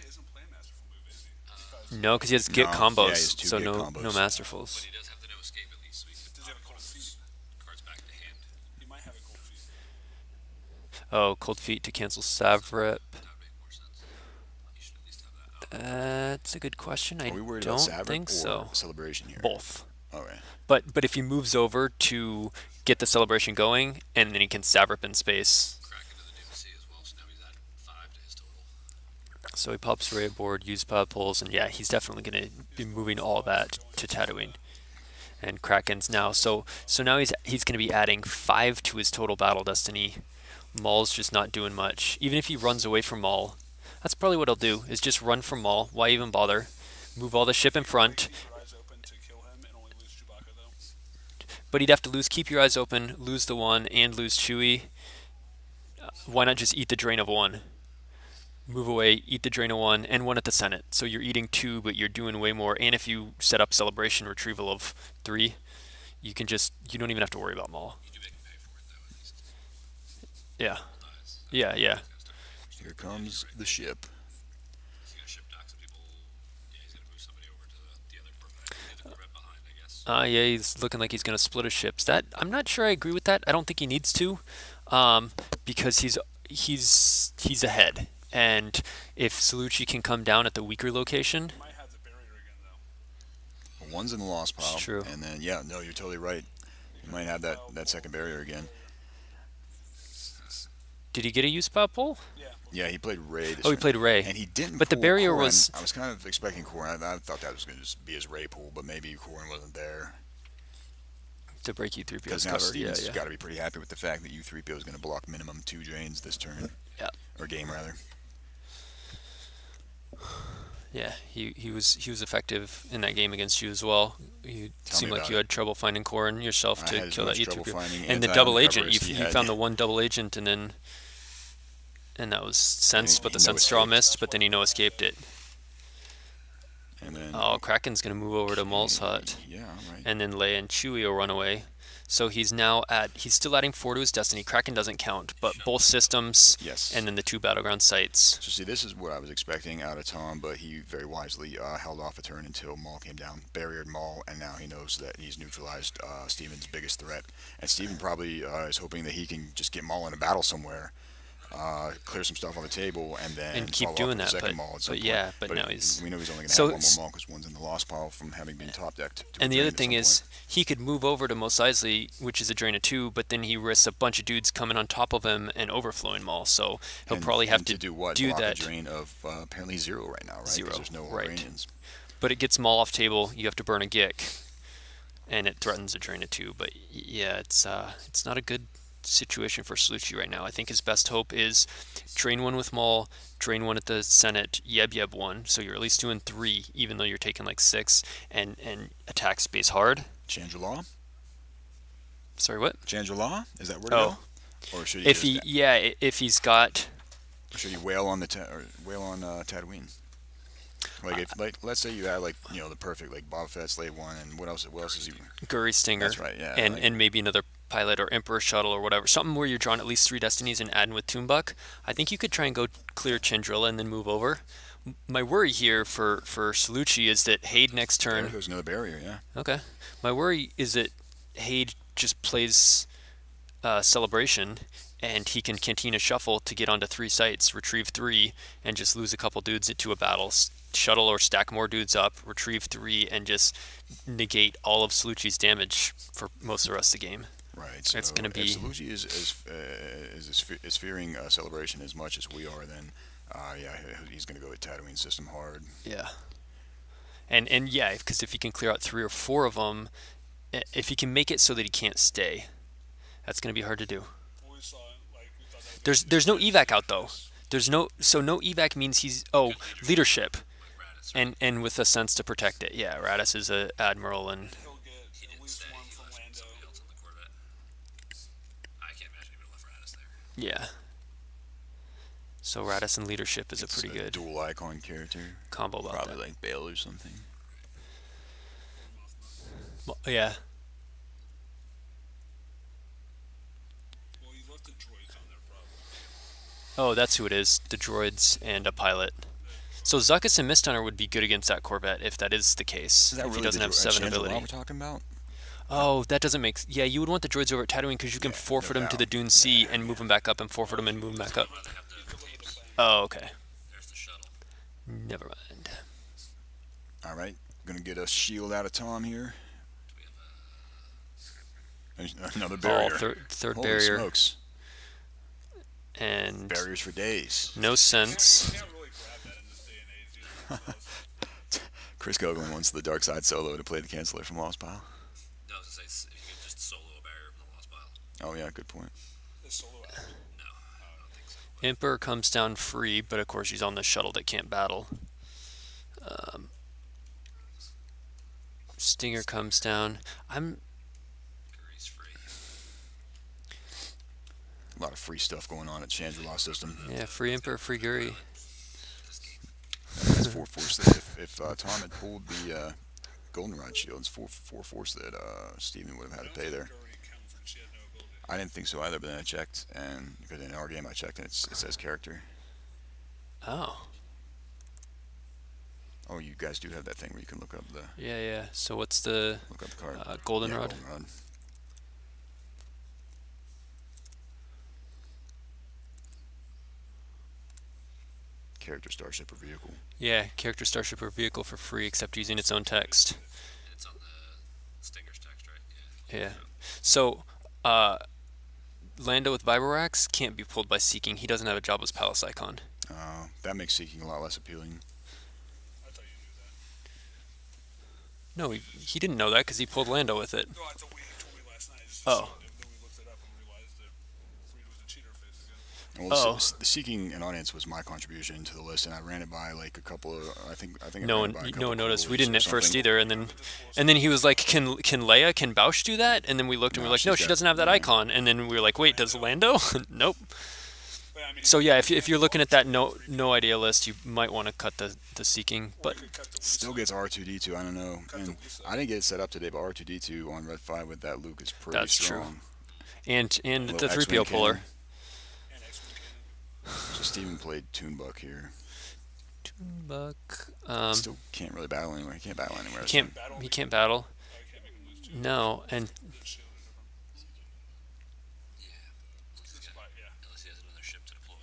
isn't playing Masterful Move, is he? no, because he has get No, combos, yeah, he has 2 so get no combos. masterfuls. But he does have the no escape at least, so he can Does he have a cold feet? cards back to hand. He might have a cold feet. Oh, cold feet to cancel Savrip. That would make more sense. You should at least have that. That's a good question. I Are we worried about don't Savrip think or so. Celebration here? Both. Okay. But if he moves over to get the celebration going, and then he can Savrip in space. Crack into the Doom Sea as well, so now he's at 5 to his total. So he pops Ray aboard, use pod pulls, and yeah, he's definitely going to be moving all that to Tatooine. And Kraken's now, so now he's going to be adding 5 to his total battle destiny. Maul's just not doing much. Even if he runs away from Maul, that's probably what he'll do, is just run from Maul. Why even bother? Move all the ship in front. Keep your eyes open to kill him and only lose Chewbacca, though. But he'd have to keep your eyes open, lose the one, and lose Chewie. Why not just eat the drain of one? Move away, eat the drain of one, and one at the Senate. So you're eating two, but you're doing way more. And if you set up celebration retrieval of three, you don't even have to worry about Maul. You do make him pay for it though, at least. Yeah, Maul dies. yeah, yeah. He's gonna start paying for stuff. Here comes the ship. He's gonna ship dock some people. Yeah, he's gonna move somebody over to the other Corvette. Leave the Corvette behind, I guess. Yeah, he's looking like he's going to split his ships. That I'm not sure I agree with that. I don't think he needs to, because he's ahead. And if Cellucci can come down at the weaker location, Might have the barrier again though. Well, one's in the lost it's pile, true. and then yeah, no, you're totally right. You might have that second barrier again. Did he get a use pop pull? Yeah. Yeah, he played Ray. This Oh, he turn. played Ray. And he didn't. But the pull barrier Corrin. was. I was kind of expecting Corrin. I thought that was going to just be his Ray pool, but maybe Corrin wasn't there. To break U3PO's Because now cover. Stevens Yeah, has yeah. got to be pretty happy with the fact that U3PO is going to block minimum 2 drains this turn. Yeah. Or game, rather. Yeah, he was effective in that game against you as well. You Tell seemed me like about you it. had trouble finding Corrin yourself I to had as kill that much trouble U3PO. finding And the double anti-uncover agent, as he you had. found the one double agent, and that was sense, but the he no sense draw escaped. missed, but then he no escaped it. And then, Oh, Kraken's gonna move over to Maul's hut, yeah, right. and then Leia and Chewie will run away. So he's still adding 4 to his destiny. Kraken doesn't count, but both systems, Yes. and then the 2 battleground sites. So see, this is what I was expecting out of Tom, but he very wisely held off a turn until Maul came down, barriered Maul, and now he knows that he's neutralized Steven's biggest threat. And Steven probably is hoping that he can just get Maul in a battle somewhere, clear some stuff on the table, and then And keep follow up doing with the that, second but- Maul at some but point. yeah, but now he's- we know he's only going to So have one it's- more Maul because one's in the lost pile from having been top decked. To a And the drain other at thing some is, point. he could move over to Mos Eisley, which is a drain of 2, but then he risks a bunch of dudes coming on top of him and overflowing Maul. So he'll probably have to do what? do Block that. a drain of apparently 0 right now, right? 'Cause 0, there's no right. Iranians. But it gets Maul off table. You have to burn a Gick, and it threatens a drain of 2. But yeah, it's not a good situation for Cellucci right now. I think his best hope is drain 1 with Maul, drain 1 at the Senate, yeb 1. So you're at least doing 3, even though you're taking like 6, and attack space hard. Chandra? Sorry, what? Chandra? Is that where to Oh. go? Or should he If he's got. or should he wail on Tatooine? Let's say you had the perfect Boba Fett Slave 1, and what else is he? Guri Stinger. That's right, yeah, And maybe another pilot or Emperor shuttle or whatever. Something where you're drawing at least 3 destinies and adding with Toonbuck. I think you could try and go clear Chandrilla and then move over. My worry here for Cellucci is that Haid next There turn. goes another barrier, yeah. Okay. My worry is that Haid just plays Celebration, and he can Cantina Shuffle to get onto 3 sites, retrieve 3, and just lose a couple dudes into a battle. Shuttle or stack more dudes up, retrieve 3, and just negate all of Cellucci's damage for most of the rest of the game. Right. So It's gonna be- if Cellucci is fearing Celebration as much as we are, then yeah, he's going to go with Tatooine system hard. Yeah. And yeah, because if he can clear out 3 or 4 of them, if he can make it so that he can't stay, that's going to be hard to do. We thought There's no evac out though. No evac means he's leadership, Like Raditz, right? and with a sense to protect it. Yeah, Raditz is a admiral, and he'll get He at didn't least stay. one He from left Lando. somebody else on the Corvette. I can't imagine he would have left Raditz there. yeah. So Raditz and leadership is a It's pretty good dual icon character. combo. About Probably that. like Bale or something. Well, yeah. Well, he left the droids on there probably. Oh, that's who it is. The droids and a pilot. So Zuckuss and Misthunter would be good against that Corvette if that is the case. Is that if really he doesn't have 7 Chandra ability. we're talking about? Oh, that doesn't make. Yeah, you would want the droids over at Tatooine because you can Yeah, forfeit no them to doubt. the Dune Sea and move them back up, and forfeit them and move them back up. I'd rather have the Apex. Oh, okay. There's the shuttle. Never mind. All right, gonna get a shield out of Tom here. Do we have There's another Oh, barrier. third Holy barrier, smokes! and Barriers for days. no sense. You can't really grab that in this day and age. Chris Coughlin wants the Dark Side solo to play the Canceller from Lost Pile. No, I was gonna say if you could just solo a barrier from the lost pile. Oh yeah, good point. It's solo out. No, I don't think so. Emperor comes down free, but of course he's on the shuttle that can't battle. Stinger comes down. Grease free. lot of free stuff going on at Shangri-La system. Yeah, free Emperor, free Guri. That's 4 force that if Tom had pulled the Goldenrod shield, it's 4 force that Steven would have had to pay there. I didn't think so either, but then I checked, and because in our game I checked, and it says character. Oh. Oh, you guys do have that thing where you can look up the Yeah. So what's the card. Goldenrod? Goldenrod. Character, starship, or vehicle. Yeah, character, starship, or vehicle for free, except using its own text. It's on the Stinger's text, right? Yeah. So, Lando with Vibrax can't be pulled by Seeking. He doesn't have a Jabba's Palace icon. That makes Seeking a lot less appealing. I thought you knew that. No, he didn't know that because he pulled Lando with it. No, I thought he told me last night. Oh. Then we looked it up and realized that Reed was a cheater face again. Well, the Seeking an Audience was my contribution to the list, and I ran it by like a couple of. I think No I ran it by a one couple of noticed. We rulers didn't or at first something. either, and then he was like, "Can Leia, can Bausch do that?" And then we looked and we were like, No, "No, she's she got- doesn't have that no. icon." And then we were like, "Wait, does Lando?" Nope. But, I mean, So yeah, if you're looking at that no idea list, you might want to cut the Seeking, but we could cut the Still gets R2D2. I don't know. And I didn't get it set up today, but R2D2 on Red 5 with that Luke is pretty That's true. strong. and Little the 3PO X-Wing puller. cannon. So Steven played Toonbuck here. Buck. Still can't really battle anywhere. He can't battle anywhere. He can't battle. I can't make him lose too. No, and The shield is different. Yeah. Unless he has another ship to deploy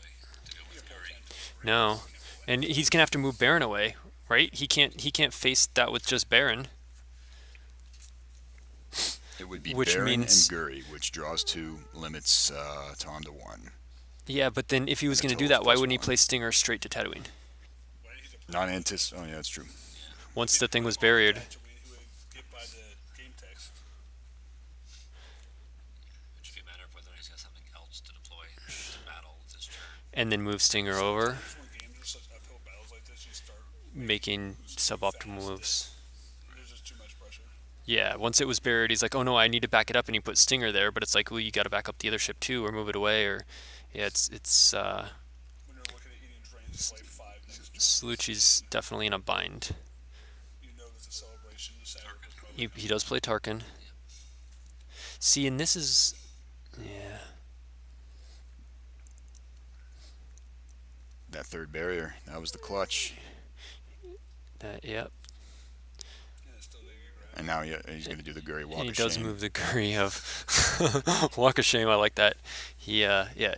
to go with Guri. no, and he's gonna have to move Baron away, right? He can't face that with just Baron. It would be which Baron means- and Guri, which draws 2, limits Tom to 1. Yeah, but then if he was And gonna it do totals that, why plus wouldn't he 1. play Stinger straight to Tatooine? Not antis. Oh yeah, that's true. Once the thing was buried. He would get by the game text. It should be a matter of whether he's got something else to deploy to battle with his turn. And then move Stinger over, Just when games are such uphill battles like this, you start. making suboptimal moves. There's just too much pressure. Yeah, once it was buried, he's like, "Oh no, I need to back it up," and he put Stinger there. But it's like, well, you got to back up the other ship too, or move it away, or yeah, it's When you're looking at eating drains, it's like 5 next to Cellucci's definitely in a bind. you know that the celebration is Saturday. He does play Tarkin. See, and this is, yeah, That third barrier. That was the clutch. that yep. And it's still there, right? And now he's going to do the Guri walk And he of does shame. move the Guri of Walk of Shame. I like that. He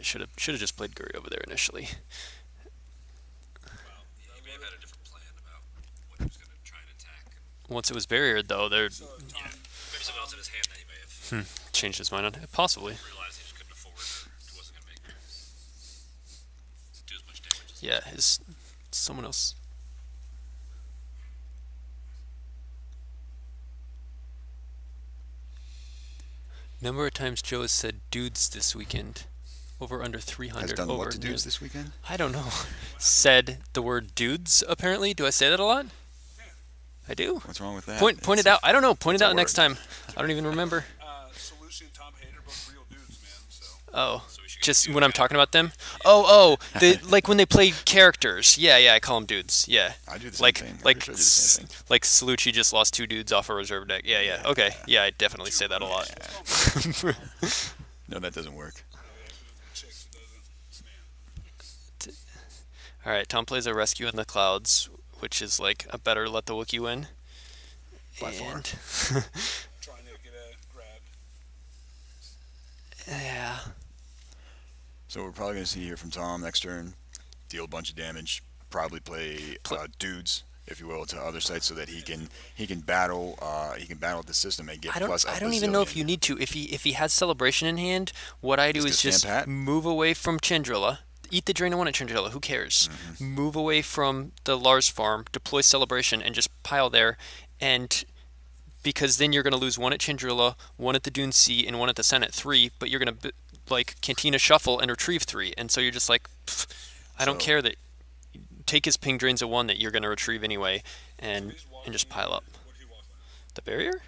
should have just played Guri over there initially. He may have had a different plan about what he was going to try and attack. Once it was buried, though, they So, Tom, Maybe something else in his hand that he may have changed his mind on it. Possibly. realized he just couldn't afford or he wasn't going to make do as much damage as Yeah, his someone else. Number of times Joe has said dudes this weekend. Over under 300. Has done over what to near- dudes this weekend? I don't know. Said the word dudes, apparently. Do I say that a lot? I do. What's wrong with that? Point it It's out. I don't know. Point it's it a out next word. time. I don't even remember. Cellucci and Tom Hayden are both real dudes, man. So Oh, So we should just get when I'm talking about them. Oh, like when they play characters. Yeah, I call them dudes. Yeah, I do the same like thing. I'm like pretty sure I do the same thing. like Cellucci just lost 2 dudes off a reserve deck. Yeah. Okay. Yeah, I definitely say that a lot. No, that doesn't work. chicks, it doesn't. Man. All right, Tom plays a rescue in the clouds, which is like a better let the Wookiee win. By far. And- Trying to get a grab. yeah. So we're probably going to see here from Tom next turn. Deal a bunch of damage. Probably play dudes, if you will, to other sites so that he can battle the system and get plus. I don't even know if you need to. If he has celebration in hand, what I do Just is go just stand pat? move away from Chandrila. Eat the drain of 1 at Chandrila. Who cares? Mm-hmm. Move away from the Lars farm. Deploy celebration and just pile there. And because then you're going to lose 1 at Chandrila, 1 at the Dune Sea, and 1 at the Senate 3. But you're going to like Cantina shuffle and retrieve 3. And so you're just like, pfft, I don't So- care that. Take his ping drains of 1 that you're going to retrieve anyway, and He's walking- just pile up. What he walking on? The barrier?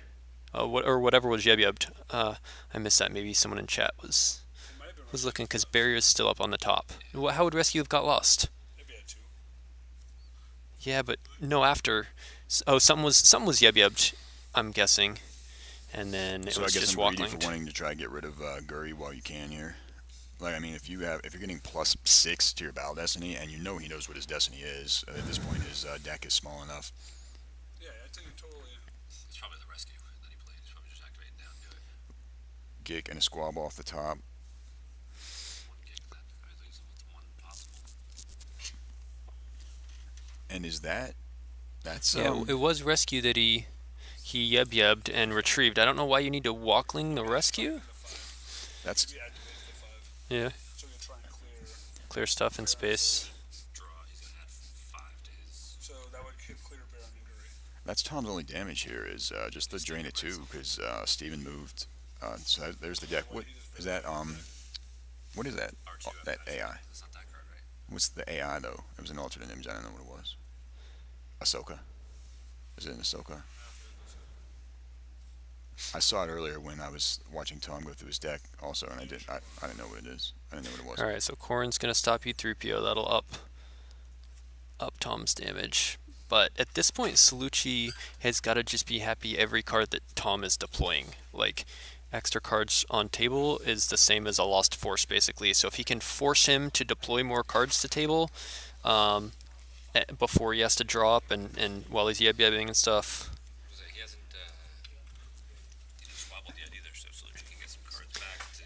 Or whatever was yeb-yebbed. I missed that. Maybe someone in chat was It might have been was looking because barrier's still up on the top. How would rescue have got lost? Maybe I had 2. Yeah, but no after. Oh, something was yub-yubbed, I'm guessing, and then it So I was guess just I'm greedy walk for linked. wanting to try to get rid of Guri while you can here. Like, I mean, if you're getting +6 to your Battle Destiny, and you know he knows what his Destiny is, at this point his deck is small enough. Yeah, I think it totally. It's probably the rescue that he played. He's probably just activating down, do it. Gick and a squab off the top. One kick that. I think it's one possible. And is that's Yeah, it was rescue that he yub-yubbed and retrieved. I don't know why you need to walkling the rescue. that's Maybe activate the 5. Yeah, So we can try and clear stuff in space. Draw. He's gonna add 5 to his. So that would clear Baron and Guri. that's Tom's only damage here is just the drain of 2 because Steven moved. So there's the deck. What is that? What is that? R2. Oh, that AI. That's not that card, right? What's the AI though? It was an alternate image. I don't know what it was. Ahsoka. Is it an Ahsoka? I saw it earlier when I was watching Tom go through his deck also, and I didn't know what it is. I didn't know what it was. All right, so Corrin's gonna stop you 3PO. That'll up Tom's damage. But at this point, Cellucci has got to just be happy every card that Tom is deploying. Like, extra cards on table is the same as a lost force, basically. So if he can force him to deploy more cards to table before he has to draw up and while he's yub-yubbing and stuff. Because he hasn't squabbled yet either, so Cellucci can get some cards back to.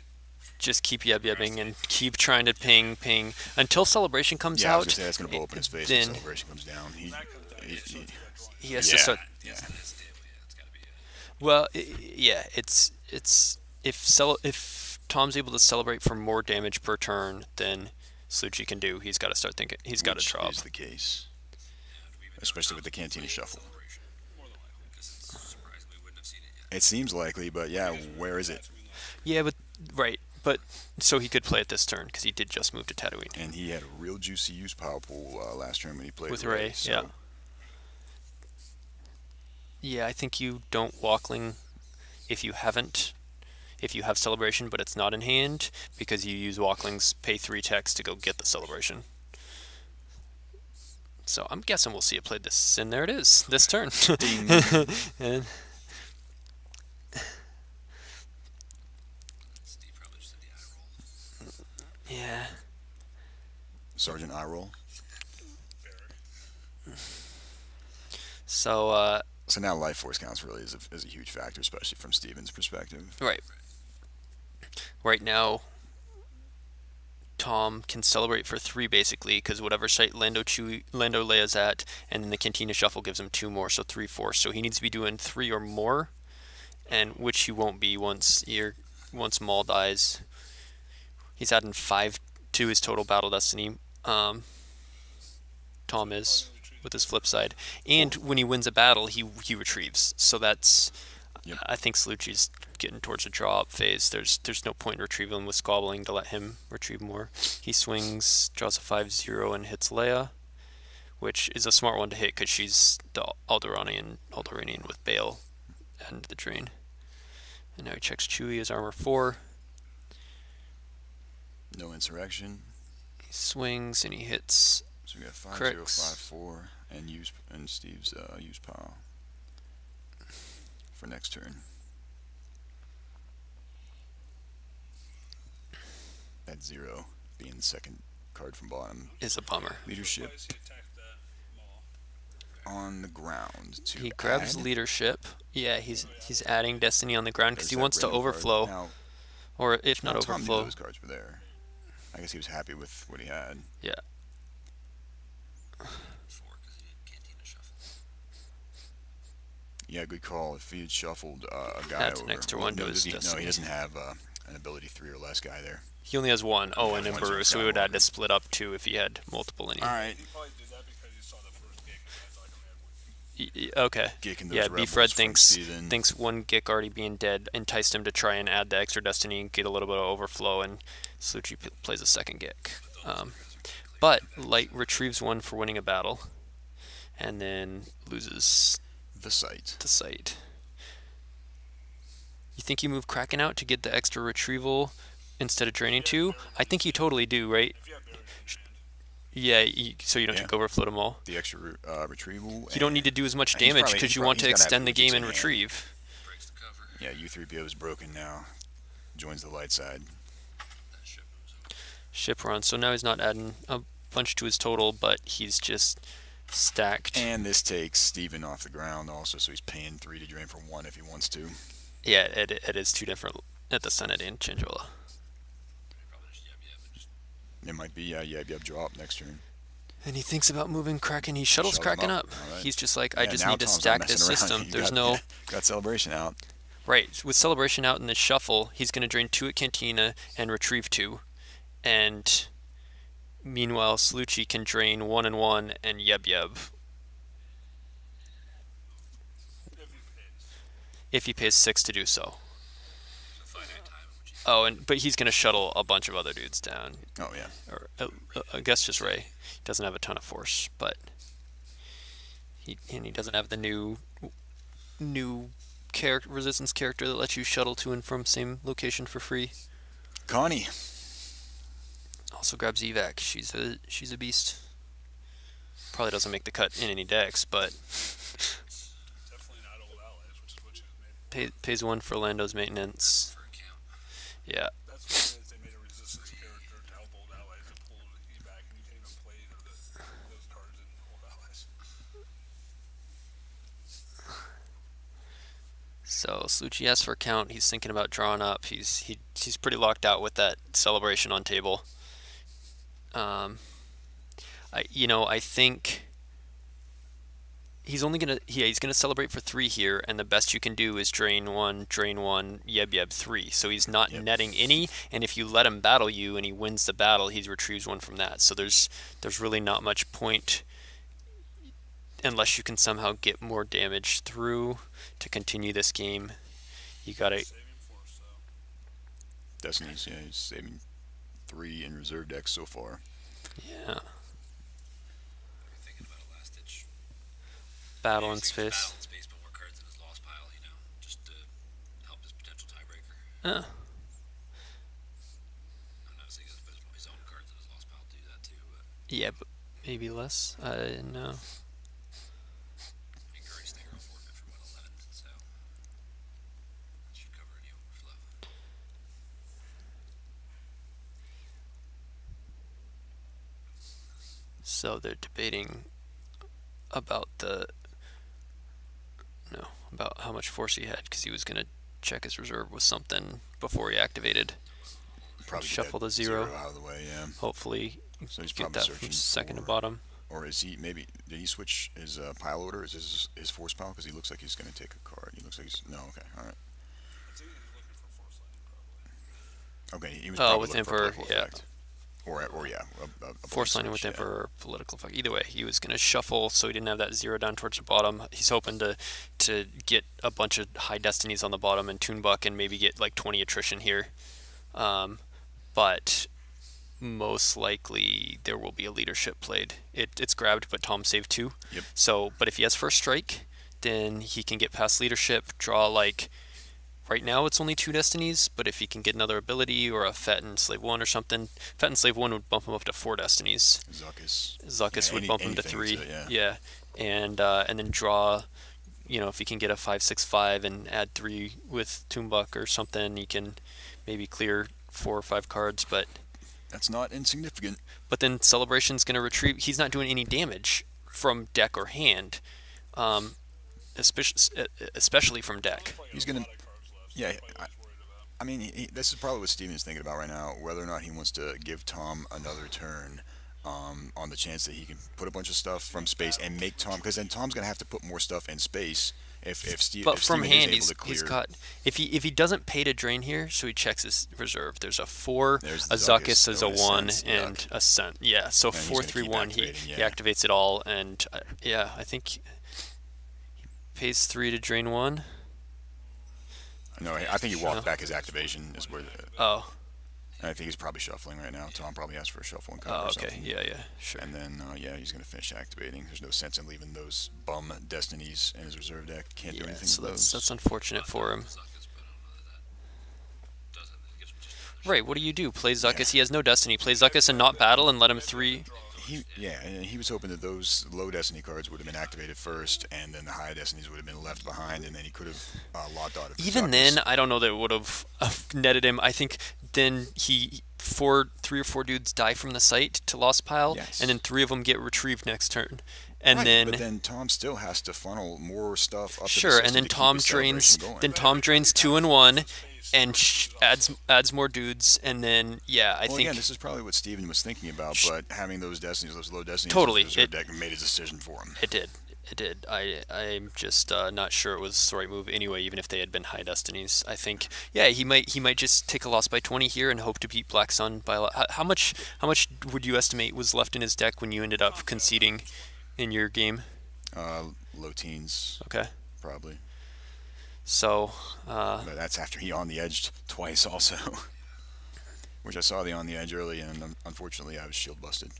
Just keep yub-yubbing and keep trying to ping until Celebration comes Yeah, I was out. gonna say that's gonna blow up in his face then when Celebration comes down. When that comes down, he- so you got drawn. He has to Yeah. start. Yeah. That's the deal. Yeah, it's gotta be. Well, yeah, it's if Tom's able to celebrate for more damage per turn than Cellucci can do, he's got to start thinking. He's got to Which drop. is the case, Do we even know especially with Tom's the Cantina playing Shuffle. Celebration? More than likely. Because it's surprising we wouldn't have seen it yet. It seems likely, but yeah, where is it? Yeah, but right, but so he could play it this turn because he did just move to Tatooine And he had a real juicy use power pool last turn when he played with Ray. so Yeah. Yeah, I think you don't walkling if you have Celebration, but it's not in hand because you use walklings, pay 3 techs to go get the Celebration. So I'm guessing we'll see it played this, and there it is, this turn. And Steve probably just did the eye roll. yeah, Sergeant eye roll. so So now life force counts really is a huge factor, especially from Steven's perspective. right now, Tom can celebrate for 3 basically because whatever site Lando Leia's at, and then the Cantina Shuffle gives him 2 more, so 3 force. So he needs to be doing 3 or more, and which he won't be once Maul dies. He's adding 5 to his total battle destiny. Tom is with his flip side, and when he wins a battle, he retrieves. So that's. Yep. I think Cellucci's getting towards a draw up phase. There's no point in retrieving with squabbling to let him retrieve more. He swings, draws a 5-0 and hits Leia, which is a smart one to hit because she's the Alderaanian with Bale and the drain. And now he checks Chewie as armor 4. No insurrection. He swings and he hits. So we got 5-0, Cricks. 5-4, and Steve's use power for next turn. That 0 being the second card from bottom. Is a bummer. Leadership Why does he attack that Maul? on the ground to He grabs add. leadership. Yeah, he's adding Destiny on the ground because There's he that wants to random card. overflow, Now, or if not Tom knew overflow. those cards were there. I guess he was happy with what he had. Yeah. 4 because he did Cantina Shuffle. Yeah, good call. If he had shuffled a guy That's over, an extra well, one to no, his no, destiny. he doesn't have an ability 3 or less guy there. He only has 1. Oh, and One's Imbaru, on so we would Skywalker. have to split up 2 if he had multiple in All him. right, He probably did that because he saw the first gig and I thought I only had 1 gig. Okay. Geek and those Yeah, rebels B-Fred from Steven. thinks 1 Gick already being dead enticed him to try and add the extra Destiny and get a little bit of overflow, and Cellucci plays a second Gick. But Light retrieves 1 for winning a battle, and then loses the site. the site. You think you move Kraken out to get the extra retrieval instead of draining 2? I think you totally do, right? If you have buried in your hand, Yeah, so you don't Yeah. take overflow them all. The extra retrieval. You don't need to do as much He's damage probably because you want he's to gonna have extend the Legits game in and hand. retrieve. Breaks the cover. Yeah, U3PO is broken now. Joins the light side. That ship moves over. Ship run. So now he's not adding a bunch to his total, but he's just stacked. And this takes Steven off the ground also, so he's paying 3 to drain for 1 if he wants to. Yeah, it is 2 different at the Senate and Chinjola. Probably just and just It might be, yep, drop next turn. And he thinks about moving Kraken. He shuttles Shuttle him Kraken up. up. All right. He's just like, I Yeah, just now need to Tom's not stack this messing around. system. You There's got, no... got Celebration out. Right, with Celebration out in the shuffle, he's going to drain 2 at Cantina and retrieve 2. And meanwhile, Cellucci can drain 1 and 1 and yeb. If he pays 6 to do so. a finite time, which is Oh, but he's going to shuttle a bunch of other dudes down. Oh, yeah. Or I guess just Ray. He doesn't have a ton of force, but he doesn't have the new resistance character that lets you shuttle to and from same location for free. Connie. Also grabs Evac. She's a beast. Probably doesn't make the cut in any decks, but definitely not old allies, which is what you made. pays 1 for Lando's maintenance. for a count. Yeah. That's what it is. They made a resistance character to help old allies and pull you back, and you can't even play those cards in old allies. So Cellucci asks for a count. He's thinking about drawing up. He's pretty locked out with that celebration on table. I think he's gonna celebrate for 3 here, and the best you can do is drain 1, yeb 3. So he's not netting any, and if you let him battle you and he wins the battle, he retrieves 1 from that. So there's really not much point unless you can somehow get more damage through to continue this game. You gotta Saving force, though. Destiny's, he's saving 3 in reserve decks so far. yeah. I'm thinking about a last ditch. Battle in Using his space. Battle in space, put more cards in his lost pile, just to help his potential tiebreaker. Uh, I'm not saying he's put his own cards in his lost pile to do that too, but yeah, but maybe less. I don't know. I mean, Curry's thing are forfeit for 111, so that should cover any overflow. So they're debating about about how much force he had because he was gonna check his reserve with something before he activated. Probably get Shuffle that the 0. out of the way, yeah. Hopefully, So he's get probably that searching from second to for- bottom. Or is he, maybe, did he switch his pile order? Is this his force pile? Because he looks like he's going to take a card. He looks like he's, no, okay, alright. I think he's looking for force lightning, probably. Okay, he was Oh, probably with looking for Emperor, a political yeah. effect. Or yeah, a Force blade lining with switch, yeah. Emperor or political effect. Either way, he was going to shuffle so he didn't have that 0 down towards the bottom. He's hoping to get a bunch of high destinies on the bottom and Toonbuck and maybe get like 20 attrition here. But most likely there will be a leadership played. It's grabbed, but Tom saved 2. Yep. So, but if he has first strike, then he can get past leadership, draw like... Right now it's only 2 destinies, but if he can get another ability or a Fett and Slave 1 or something, Fett and Slave 1 would bump him up to 4 destinies. Zuckus. Would bump him to anything 3. yeah. And then draw, if he can get a 5/6/5 and add 3 with Toonbuck or something, he can maybe clear 4 or 5 cards, but That's not insignificant. then Celebration's going to retrieve. He's not doing any damage from deck or hand, especially from deck. He's going to, Cards left. yeah, That's what he's worried about. I mean, this is probably what Steven's thinking about right now, whether or not he wants to give Tom another turn on the chance that he can put a bunch of stuff from space and make Tom, because then Tom's going to have to put more stuff in space if But if from Steven hand, is able to clear. he's got. If he doesn't pay to drain here, so he checks his reserve. There's a 4, There's a Zuckus, there's a oh, 1, Sense, and yuck. a Scent. Yeah, so And he's 4, gonna 3, keep 1. He activating, yeah. activates it all, and I think he pays 3 to drain 1. No, I think he walked Oh. back his activation is where. Oh, I think he's probably shuffling right now. Tom probably asked for a shuffle and cut oh, or okay, something. yeah, sure. And then he's gonna finish activating. There's no sense in leaving those bum destinies in his reserve deck. Can't do Yeah, anything so with those. that's unfortunate for him. Zuckus, but I don't know that does it. It gives him just Right, what do you do? Play Zuckuss, he has no Destiny. Play Zuckuss and not battle and let him 3. And he was hoping that those low Destiny cards would have been activated first, and then the high Destinies would have been left behind, and then he could have locked out of Even then, I don't know that it would have netted him. I think then 3 or 4 dudes die from the site to Lost Pile, Yes. and then 3 of them get retrieved next turn. And Right, then but then Tom still has to funnel more stuff up sure, to the and system then to keep Tom his drains. celebration going. Then Tom drains 2 and 1, and adds more dudes, and then I Well, think again, this is probably what Steven was thinking about, but having those Destinies, those low Destinies, Totally, in his reserve deck made a decision for him. it did. It did. I'm just not sure it was the right move anyway. Even if they had been high destinies, I think he might just take a loss by 20 here and hope to beat Black Sun by a lot. How much would you estimate was left in his deck when you ended up conceding in your game? Low teens, Okay, probably. so But that's after he on the edged twice also. Which I saw the on the edge early, and unfortunately I was shield busted.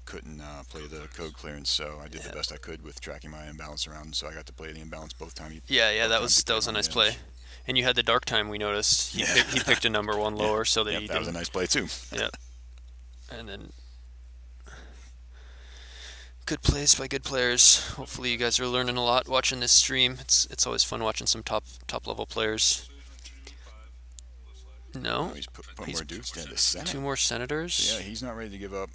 Couldn't play the code clearance, so I did the best I could with tracking my imbalance around. So I got to play the imbalance both times. that was a nice play. And you had the dark time. We noticed he picked a number 1 lower, so that he that didn't. was a nice play too. Yeah, and then good plays by good players. Hopefully, you guys are learning a lot watching this stream. It's always fun watching some top level players. No, He's put more dudes down the Senate. 2 more senators. So yeah, he's not ready to give up.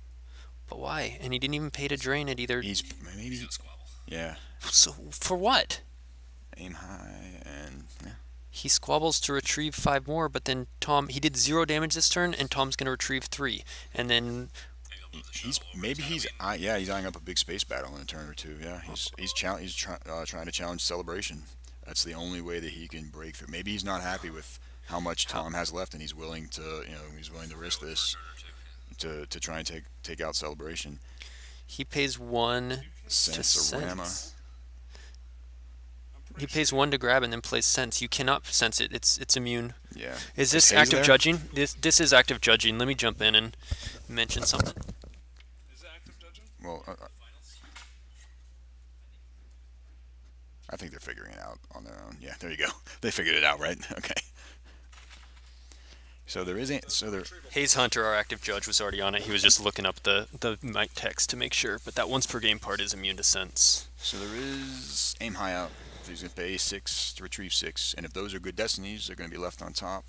But why? And he didn't even pay to drain it either. He's maybe yeah. So for what? Aim high and He squabbles to retrieve 5 more, but then he did 0 damage this turn, and Tom's gonna retrieve 3, and then he's eyeing up a big space battle in a turn or two. Yeah, he's trying to challenge Celebration. That's the only way that he can break through. Maybe he's not happy with how much Tom has left, and he's willing to risk this to try and take out Celebration. he pays 1 to Sensorama. sense. He pays 1 to grab and then plays sense. You cannot sense it. It's immune. Yeah. Is this Haze active there? judging? This is active judging. Let me jump in and mention something. Is it active judging? Well, I think they're figuring it out on their own. Yeah, there you go. They figured it out, right? Okay. So there isn't. So there. Hayes Hunter, our active judge, was already on it. He was just looking up the mic text to make sure. But that once per game part is immune to sense. So there is aim high out. So he's going to pay 6 to retrieve 6, and if those are good destinies, they're going to be left on top.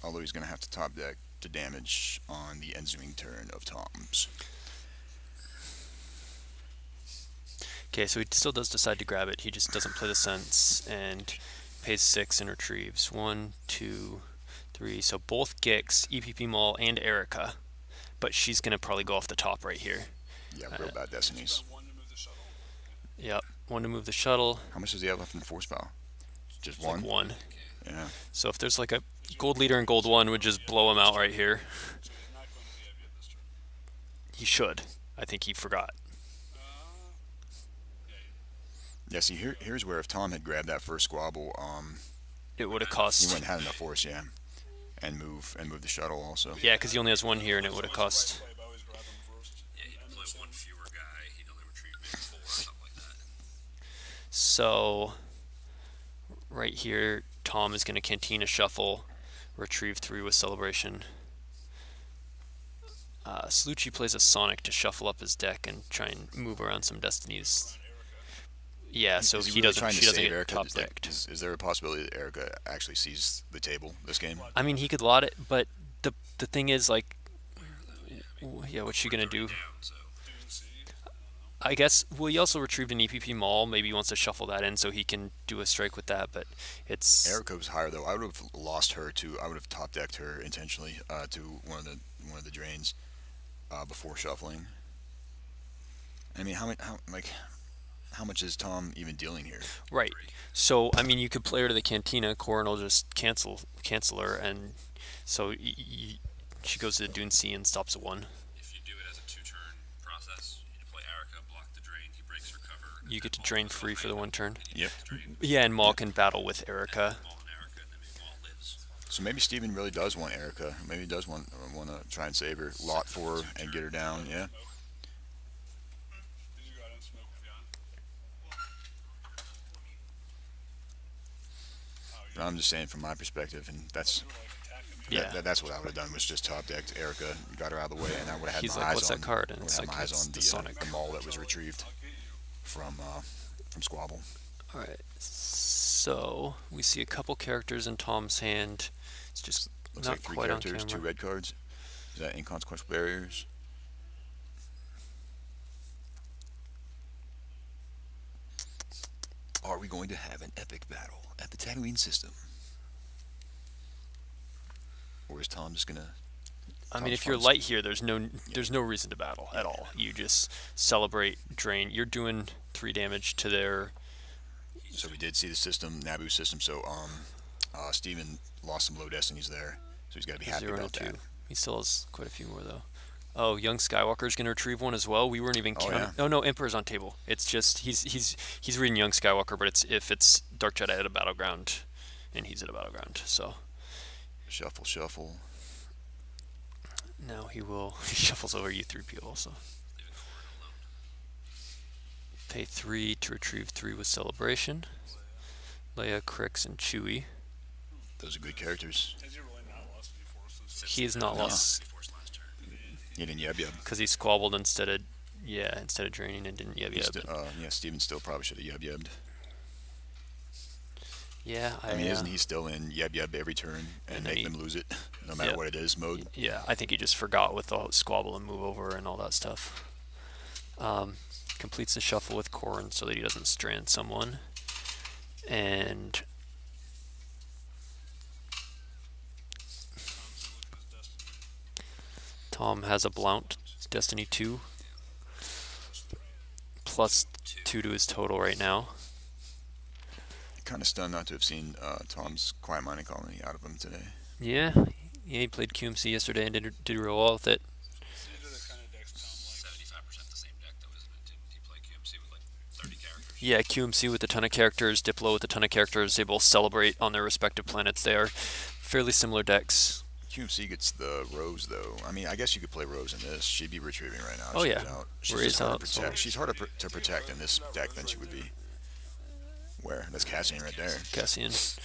Although he's going to have to top deck to damage on the ensuing turn of Tom's. Okay, so he still does decide to grab it. He just doesn't play the sense and pays 6 and retrieves 1, 2, 3. So both Gix, EPP Maul, and Erica. But she's going to probably go off the top right here. Yeah, real bad destinies. One to move the shuttle. Yep, 1 to move the shuttle. How much does he have left in force power? Just It's one? like 1. Yeah. So if there's like a gold leader and gold 1 would just blow him out right here. So he's not going to the Evia this turn. He should. I think he forgot. Yeah, see, here's where if Tom had grabbed that first squabble, It would have he cost. wouldn't have had enough force, yeah. And move the shuttle also. Yeah, because he only has 1 here, and it would have cost. Play, but I always grab him first. Yeah, he'd play 1 fewer guy. He'd only retrieve maybe 4 or something like that. So right here, Tom is going to Cantina Shuffle, retrieve 3 with Celebration. Cellucci plays a Sonic to shuffle up his deck and try and move around some destinies. Yeah, so Is he really doesn't. trying to She doesn't save get Erica? top Is, like, decked. is there a possibility that Erica actually sees the table this game? I mean, he could lot it, but the thing is, like, yeah, what's she gonna do? Down, so I guess. Well, he also retrieved an EPP Maul. Maybe he wants to shuffle that in so he can do a strike with that. But it's Erica was higher though. I would have lost her to. I would have top decked her intentionally to one of the drains before shuffling. I mean, how much is Tom even dealing here? right. So I mean, you could play her to the Cantina. Corin will just cancel her, and so she goes to the Dune Sea and stops at 1. if you do it as a 2-turn process, you play Erica, block the drain, he breaks her cover. You get to drain free for the 1 turn. Yep. Yeah, and Maul can battle with Erica. Maul and Erica, and then maybe Maul lives. So maybe Steven really does want Erica. Maybe he does want to try and save her, lot for her, and get her down. Yeah. Did you go out and smoke with Jan? But I'm just saying from my perspective, and that's You were like attacking Yeah. That's what I would have done, was just top decked Erica, got her out of the way, and I would have had He's my like, eyes what's on. that card? And I would it's have like, my eyes it's on the Sonic. the mall that was retrieved from Squabble. All right. So we see a couple characters in Tom's hand. It's just Looks not like 3 quite on characters, camera. 2 red cards. Is that inconsequential barriers? Are we going to have an epic battle at the Tatooine system? Or is Tom just gonna? I mean, Tom's if you're fun light here, there's no reason to battle at all. You just celebrate, drain. You're doing 3 damage to their. So we did see the system, Naboo system. So Steven lost some low destinies there, so he's got to be happy 0 about and 2. that. He still has quite a few more though. Oh, young Skywalker's gonna retrieve one as well. We weren't even Oh, counting. yeah. Oh no, Emperor's on table. It's just he's reading young Skywalker, but it's if it's Dark Jedi at a battleground, and he's at a battleground. So Shuffle, shuffle. now he will he shuffles over U3PO also. Pay 3 to retrieve 3 with Celebration. Leia, Crix, and Chewie. Those are good characters. Has he really not lost any forces? He is not No. lost Force last turn. He didn't yub yub. because he squabbled instead of draining and didn't yub yub. Yeah, Steven still probably should have yub yubbed. Yeah, I mean, isn't he still in yub yub every turn and And then make them lose it, no matter yeah. what it is, mode? Yeah, I think he just forgot with the squabble and move over and all that stuff. Completes the shuffle with Corrin so that he doesn't strand someone. And Tom has a Blount Destiny 2 plus 2 to his total right now. Kind of stunned not to have seen Tom's Quiet Mining Colony out of him today. Yeah, he played QMC yesterday and did real well with it. These are the kind of decks Tom likes. 75% the same deck, though, isn't it? Didn't he play QMC with like 30 characters? Yeah, QMC with a ton of characters, Diplo with a ton of characters. They both celebrate on their respective planets. They are fairly similar decks. QMC gets the Rose, though. I mean, I guess you could play Rose in this. She'd be retrieving right now. Oh, She's yeah. out. She's Ray's just hard out, to so- protect. She's harder to protect in this deck than she would be. Where? That's Cassian right there. Cassian is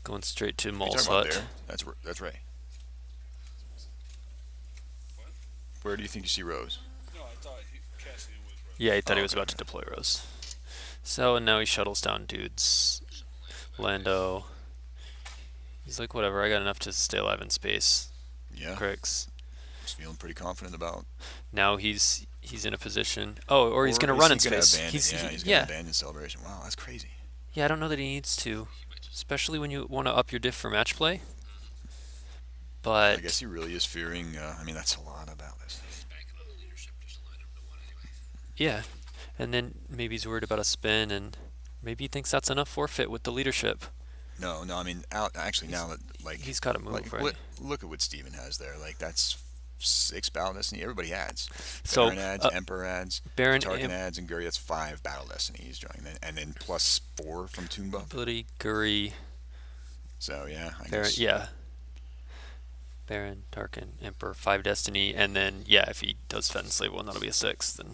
going straight to What are you Maul's talking about hut. there? That's Ray. Where do you think you see Rose? No, I thought Cassian was right. Yeah, he thought Oh, he was okay. about to deploy Rose. So now he shuttles down dudes. Lando. He's like, whatever, I got enough to stay alive in space. Yeah. Crix. He's feeling pretty confident about. Now he's in a position. Oh, or he's Or going to is run he in gonna space. abandon- He's he's yeah. gonna abandon Celebration. Wow, that's crazy. Yeah, I don't know that he needs to, especially when you want to up your diff for match play. But I guess he really is fearing. I mean, that's a lot about this. He's banking on the leadership just to line him to 1 anyway. yeah, and then maybe he's worried about a spin, and maybe he thinks that's enough forfeit with the leadership. No. I mean, actually, now that like He's got to move, like right? look at what Steven has there. Like that's 6 battle destiny. Everybody adds. So, Baron adds, Emperor adds, Baron, Tarkin adds, and Guri. That's 5 battle destiny he's drawing. And then plus 4 from Toon Buff. ability, Guri, So yeah, I Baron, guess. yeah. Baron, Tarkin, Emperor, 5 Destiny, and then, yeah, if he does Fed and Slave 1, that'll be a 6. Then,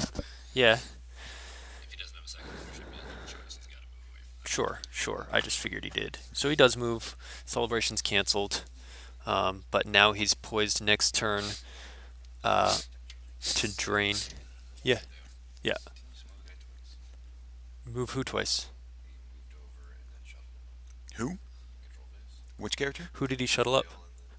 yeah, If he doesn't have a second leadership, he has no choice. He's got to move away from sure. I just figured he did. So he does move. Celebration's canceled. But now he's poised next turn to drain. Yeah. Move who twice? Who? Which character? Who did he shuttle up?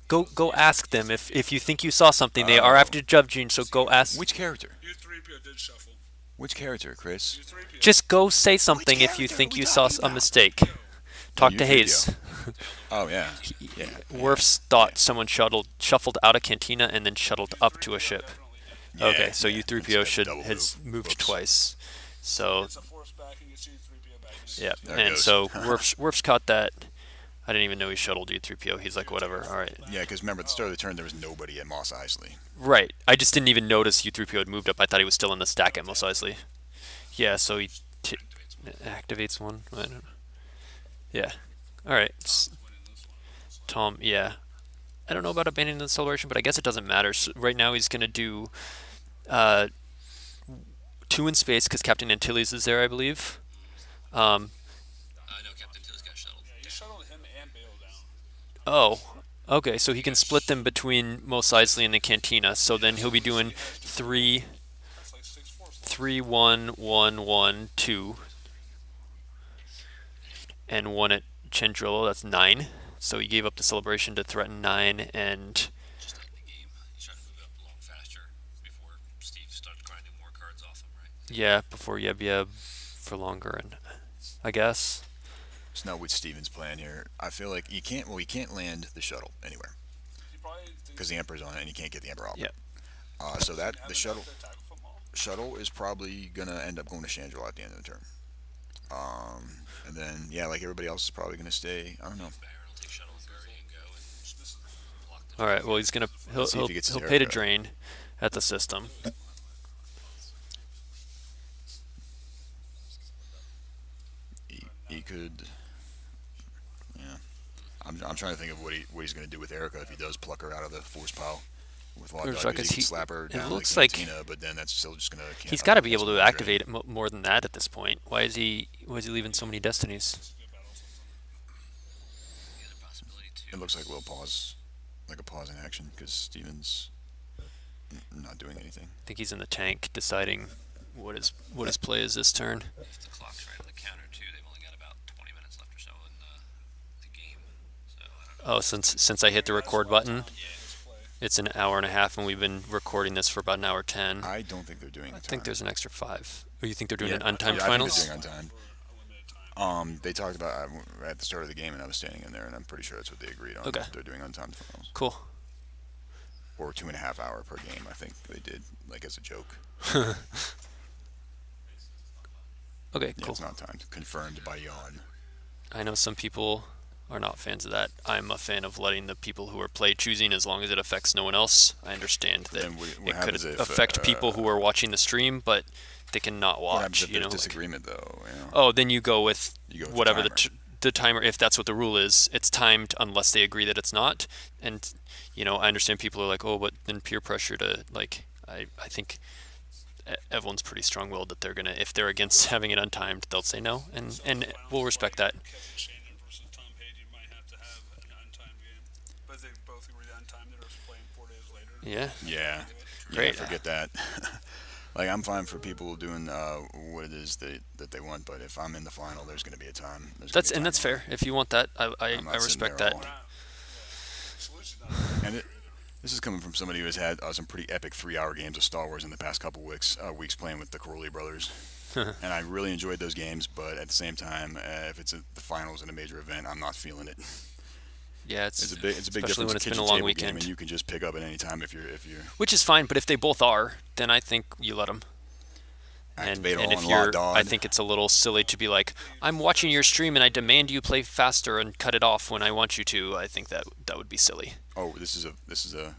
Go ask them if you think you saw something. They are after Jubgene, so go ask. Which character? U3PO did shuffle. Which character, Chris? U3PO. Just go say something if you character think are we you saw talking a about? mistake. Talk to U3PO. Hayes. Oh yeah. Yeah. Worf's thought someone shuffled out of Cantina and then shuttled up to a ship. Yeah, Okay, so yeah. U3PO That's a double has move. moved Whoops. twice. So It's a force back and you see U3PO back. yeah, There it and goes. so Worf's caught that. I didn't even know he shuttled U3PO. He's like, whatever, all right. Yeah, because remember at the start of the turn there was nobody at Mos Eisley. Right. I just didn't even notice U3PO had moved up. I thought he was still in the stack at Mos Eisley. Yeah, so he activates one. I don't know. Yeah. All right. Tom, yeah. I don't know about abandoning the celebration, but I guess it doesn't matter. So right now he's going to do 2 in space because Captain Antilles is there, I believe. No, Captain Tilly's got shuttled. Yeah, he shuttled him and Bale down. Oh. Okay, so he can split them between Mos Eisley and the Cantina. So then he'll be doing three, That's like 6-4 still. three, one, one, one, two, and one at Chandrillo. That's nine. So he gave up the celebration to threaten nine, and Just like the game. He's trying to move it up along faster before Steve starts grinding more cards off him, right? yeah, before Yeb Yeb for longer, and I guess. It's not what Steven's plan here. I feel like he can't. Well, he can't land the shuttle anywhere He probably because thinks the Emperor's on it, and he can't get the Emperor off Yeah. it. So that have the enough to attack football. shuttle is probably gonna end up going to Chandra at the end of the turn. And then yeah, like everybody else is probably gonna stay. I don't know. Baron will take shuttle and bury and go and This is block the All right. Well, he'll Let's see if he gets his he'll pay to haircut. drain at the system. He could. Yeah, I'm trying to think of what he's gonna do with Erica if he does pluck her out of the force pile. With Wild There's Dog, like a- because he he- can slap her it down looks like like Tina, but then that's still just gonna. He's got to be able to activate it more than that at this point. Why is he leaving so many destinies? a good battle system. the other possibility too. It looks like a little pause, like a pause in action, because Steven's not doing anything. I think he's in the tank deciding what his play is this turn. If the clock's right on the counter too, they've only got about 20 minutes left or so in the game. So I don't know. Oh, since I hit the record button, This play. it's an hour and a half, and we've been recording this for about an hour 10. I don't think they're doing. I think there's an extra 5. Oh, you think they're doing Yeah, an untimed yeah, I think finals? they're doing untimed. For a limited time. They talked about at the start of the game, and I was standing in there, and I'm pretty sure that's what they agreed on. Okay. They're doing untimed finals, Cool. or 2.5 hour per game. I think they did, like as a joke. Okay, Yeah, cool. it's not timed. Confirmed by Yawn. I know some people are not fans of that. I'm a fan of letting the people who are play choosing as long as it affects no one else. I understand that Then what it could happens if, affect people who are watching the stream, but they can not What happens watch. if You there's know. disagreement, though? You know? Oh, then you go with You go with the whatever timer. the timer. If that's what the rule is, it's timed unless they agree that it's not. And I understand people are like, oh, but then peer pressure to like. I think everyone's pretty strong-willed that they're gonna, if they're against having it untimed, they'll say no, and we'll respect that. Kevin Shannon versus Tom Page, you might have to have an untimed game. But they both agreed to untimed it or playing 4 days later. Yeah. Yeah. Great. Yeah, forget that. Like, I'm fine for people doing what it is that they want, but if I'm in the final, there's going to be a time. That's fair. If you want that, I I'm not sitting respect there that. all- Cellucci's not And this is coming from somebody who has had some pretty epic 3-hour games of Star Wars in the past couple weeks playing with the Corley brothers. And I really enjoyed those games, but at the same time, if it's the finals in a major event, I'm not feeling it. Yeah, It's a big especially difference. when it's been a kitchen long table weekend, game, and you can just pick up at any time if you're which is fine. But if they both are, then I think you let them. activate And all if in you're, Law Dog. I think it's a little silly to be like, I'm watching your stream and I demand you play faster and cut it off when I want you to. I think that would be silly. Oh, this is a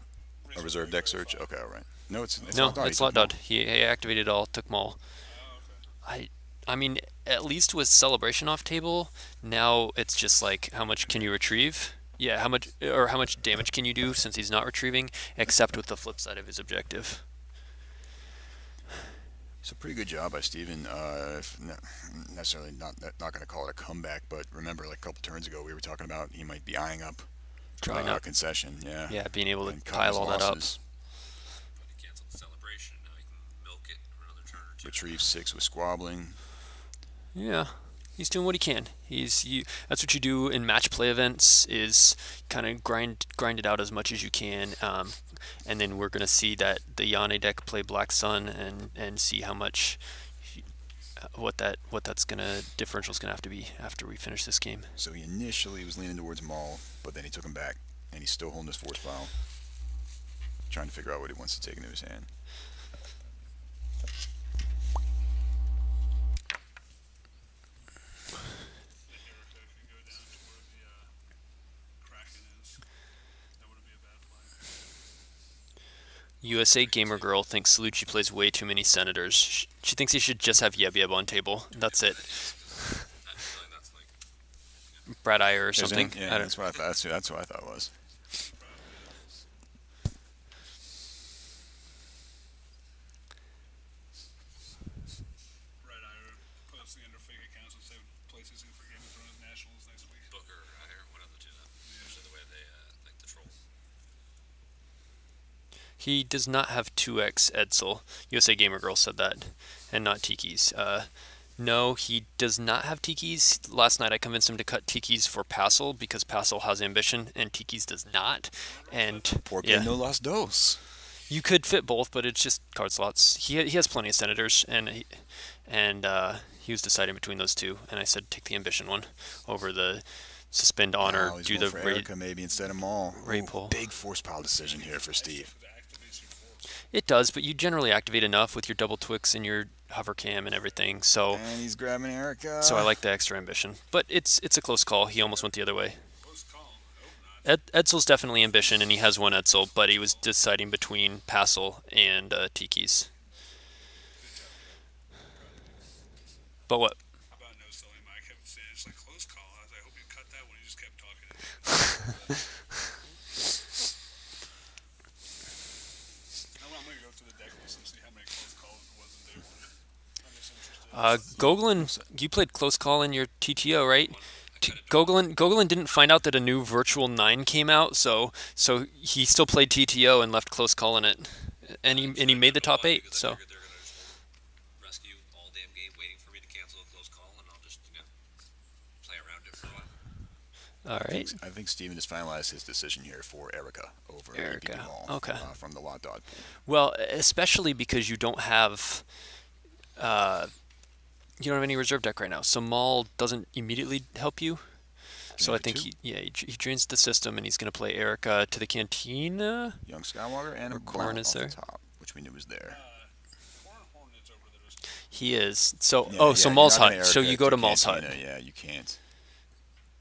reserve deck search. Okay, all right. No, it's No, Lot Dog. it's Lot Dud. He activated it all, took them all. I mean, at least with Celebration off table, now it's just like, how much can you retrieve? Yeah, how much damage can you do since he's not retrieving, except with the flip side of his objective. It's a pretty good job by Steven. Necessarily not going to call it a comeback, but remember, like a couple turns ago, we were talking about he might be eyeing up Drawing up. concession. Yeah. Yeah, being able to And cut pile his all that up. losses. But he canceled the celebration. Now he can milk it for another turn or two. Retrieve 6 with squabbling. Yeah, he's doing what he can. That's what you do in match play events, is kind of grind it out as much as you can, and then we're gonna see that the Yane deck play Black Sun and see how much what that's gonna differential's gonna have to be after we finish this game. So he initially was leaning towards Maul, but then he took him back, and he's still holding his force pile, trying to figure out what he wants to take into his hand. Erica could go down to where the Kraken is. That wouldn't be a bad play. USA Gamer Girl thinks Cellucci plays way too many senators. She thinks he should just have Yeb Yeb on table. That's it. I feel like that's like Brad Iyer or Isn't something. it? Yeah, that's what I thought. That's what I thought it was. Red Eye posting under fake accounts and say places in for Game of Thrones Nationals next week. Booker or Iyer, one of the two. Usually the way they like the trolls. He does not have 2x Edsel. USA Gamer Girl said that, and not Tiki's. No, he does not have Tiki's. Last night I convinced him to cut Tiki's for Passel because Passel has ambition and Tiki's does not. And Porque yeah, no las dos. you could fit both, but it's just card slots. He has plenty of senators, and he was deciding between those two. And I said take the ambition one over the suspend honor, He's do going the for raid, Erica maybe instead of Maul. raid pull. Big force pile decision here for Steve. It does, but you generally activate enough with your double Twix and your hover cam and everything. So And he's grabbing Erica. I like the extra ambition, but it's a close call. He almost went the other way. Close call. I hope not. Edsel's definitely ambition, and he has one Edsel, but he was deciding between Passel and Tiki's. But what? How about no selling? I kept saying it's like close call. I hope you cut that when you just kept talking. I'm gonna go through the deck list and see how many close calls it was in day one. I'm just interested. Goglin, you played close call in your TTO, right? Goglin didn't find out that a new Virtual 9 came out, so he still played TTO and left close call in it, and he made the top 8. Because I So figured they're gonna just rescue all damn game, waiting for me to cancel a close call, and I'll just play around it for a while. all right, I think Steven has finalized his decision here for Erica over Erica. EPP Maul Okay. from the Lot Dog pool. well, especially because you don't have any reserve deck right now, so Maul doesn't immediately help you. So I Number think two. he drains the system, and he's going to play Erica to the Cantina. Young Skywalker and a Corn Blount is off there. the top, which we knew was there. Corn Hornets over there. He is. So Yeah, Maul's you're not gonna hut. So Erica you go to to Maul's hut. Cantina. Yeah, you can't.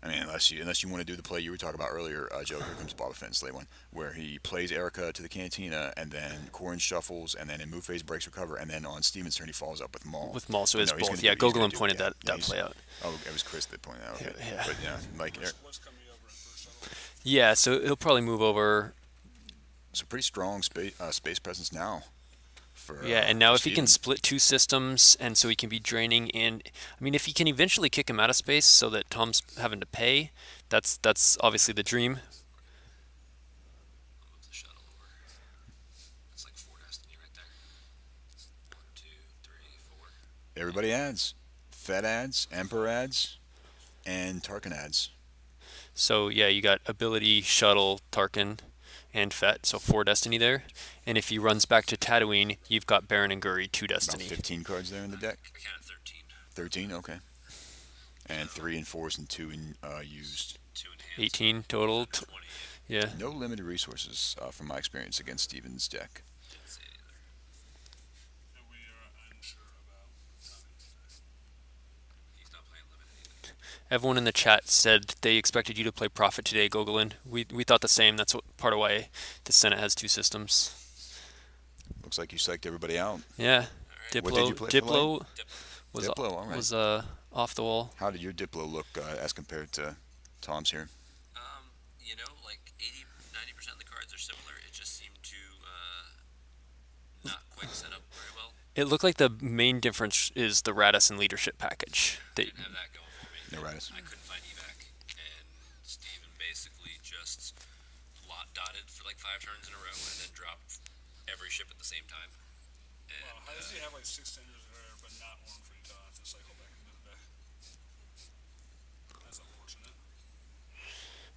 I mean, unless you want to do the play you were talking about earlier, Joe, here comes Boba Fett and Slay One, where he plays Erica to the Cantina, and then Corrin shuffles, and then in move phase breaks recover, and then on Steven's turn he follows up with Maul. With Maul, so But it's no, he's both. gonna Yeah, do- he's gonna Gogolin do- pointed yeah, that he's- play out. Oh, it was Chris that pointed out. Okay. Yeah. But yeah, like What's coming over in first shuttle? Yeah, so he'll probably move over. it's a pretty strong space presence now. For, Yeah, and now for if he can Steven. split 2 systems, and so he can be draining, and I mean, if he can eventually kick him out of space so that Tom's having to pay, that's obviously the dream. I'll move the shuttle over. That's like 4 Destiny right there. 1, 2, 3, 4. Everybody adds. Fed adds, Emperor adds, and Tarkin adds. So yeah, you got ability, shuttle, Tarkin, and Fett, so 4 Destiny there. And if he runs back to Tatooine, you've got Baron and Guri, 2 About Destiny. 15 cards there in the deck. I counted 13. 13, okay. And 3 and 4s and 2 used. 2 in hand. 18 total. 20. Yeah. No limited resources from my experience against Steven's deck. Didn't see it either. And we are unsure about Tommy. He's not playing limited either. Everyone in the chat said they expected you to play Prophet today, Gogolin. We thought the same. That's part of why the Senate has 2 systems. Looks like you psyched everybody out. Yeah. Alright. What did you play for Diplo was Diplo, all right. was off the wall. How did your Diplo look as compared to Tom's here? Like 80, 90% of the cards are similar. It just seemed to not quite set up very well. It looked like the main difference is the Radisson leadership package. Didn't have that going for me. No Radisson. I couldn't find evac, and Steven basically just lot dotted for like 5 turns in a row, and then dropped every ship at the same time. And Well, how does he have like 6 tenders there, but not one for you to have to cycle back into the deck? That's unfortunate.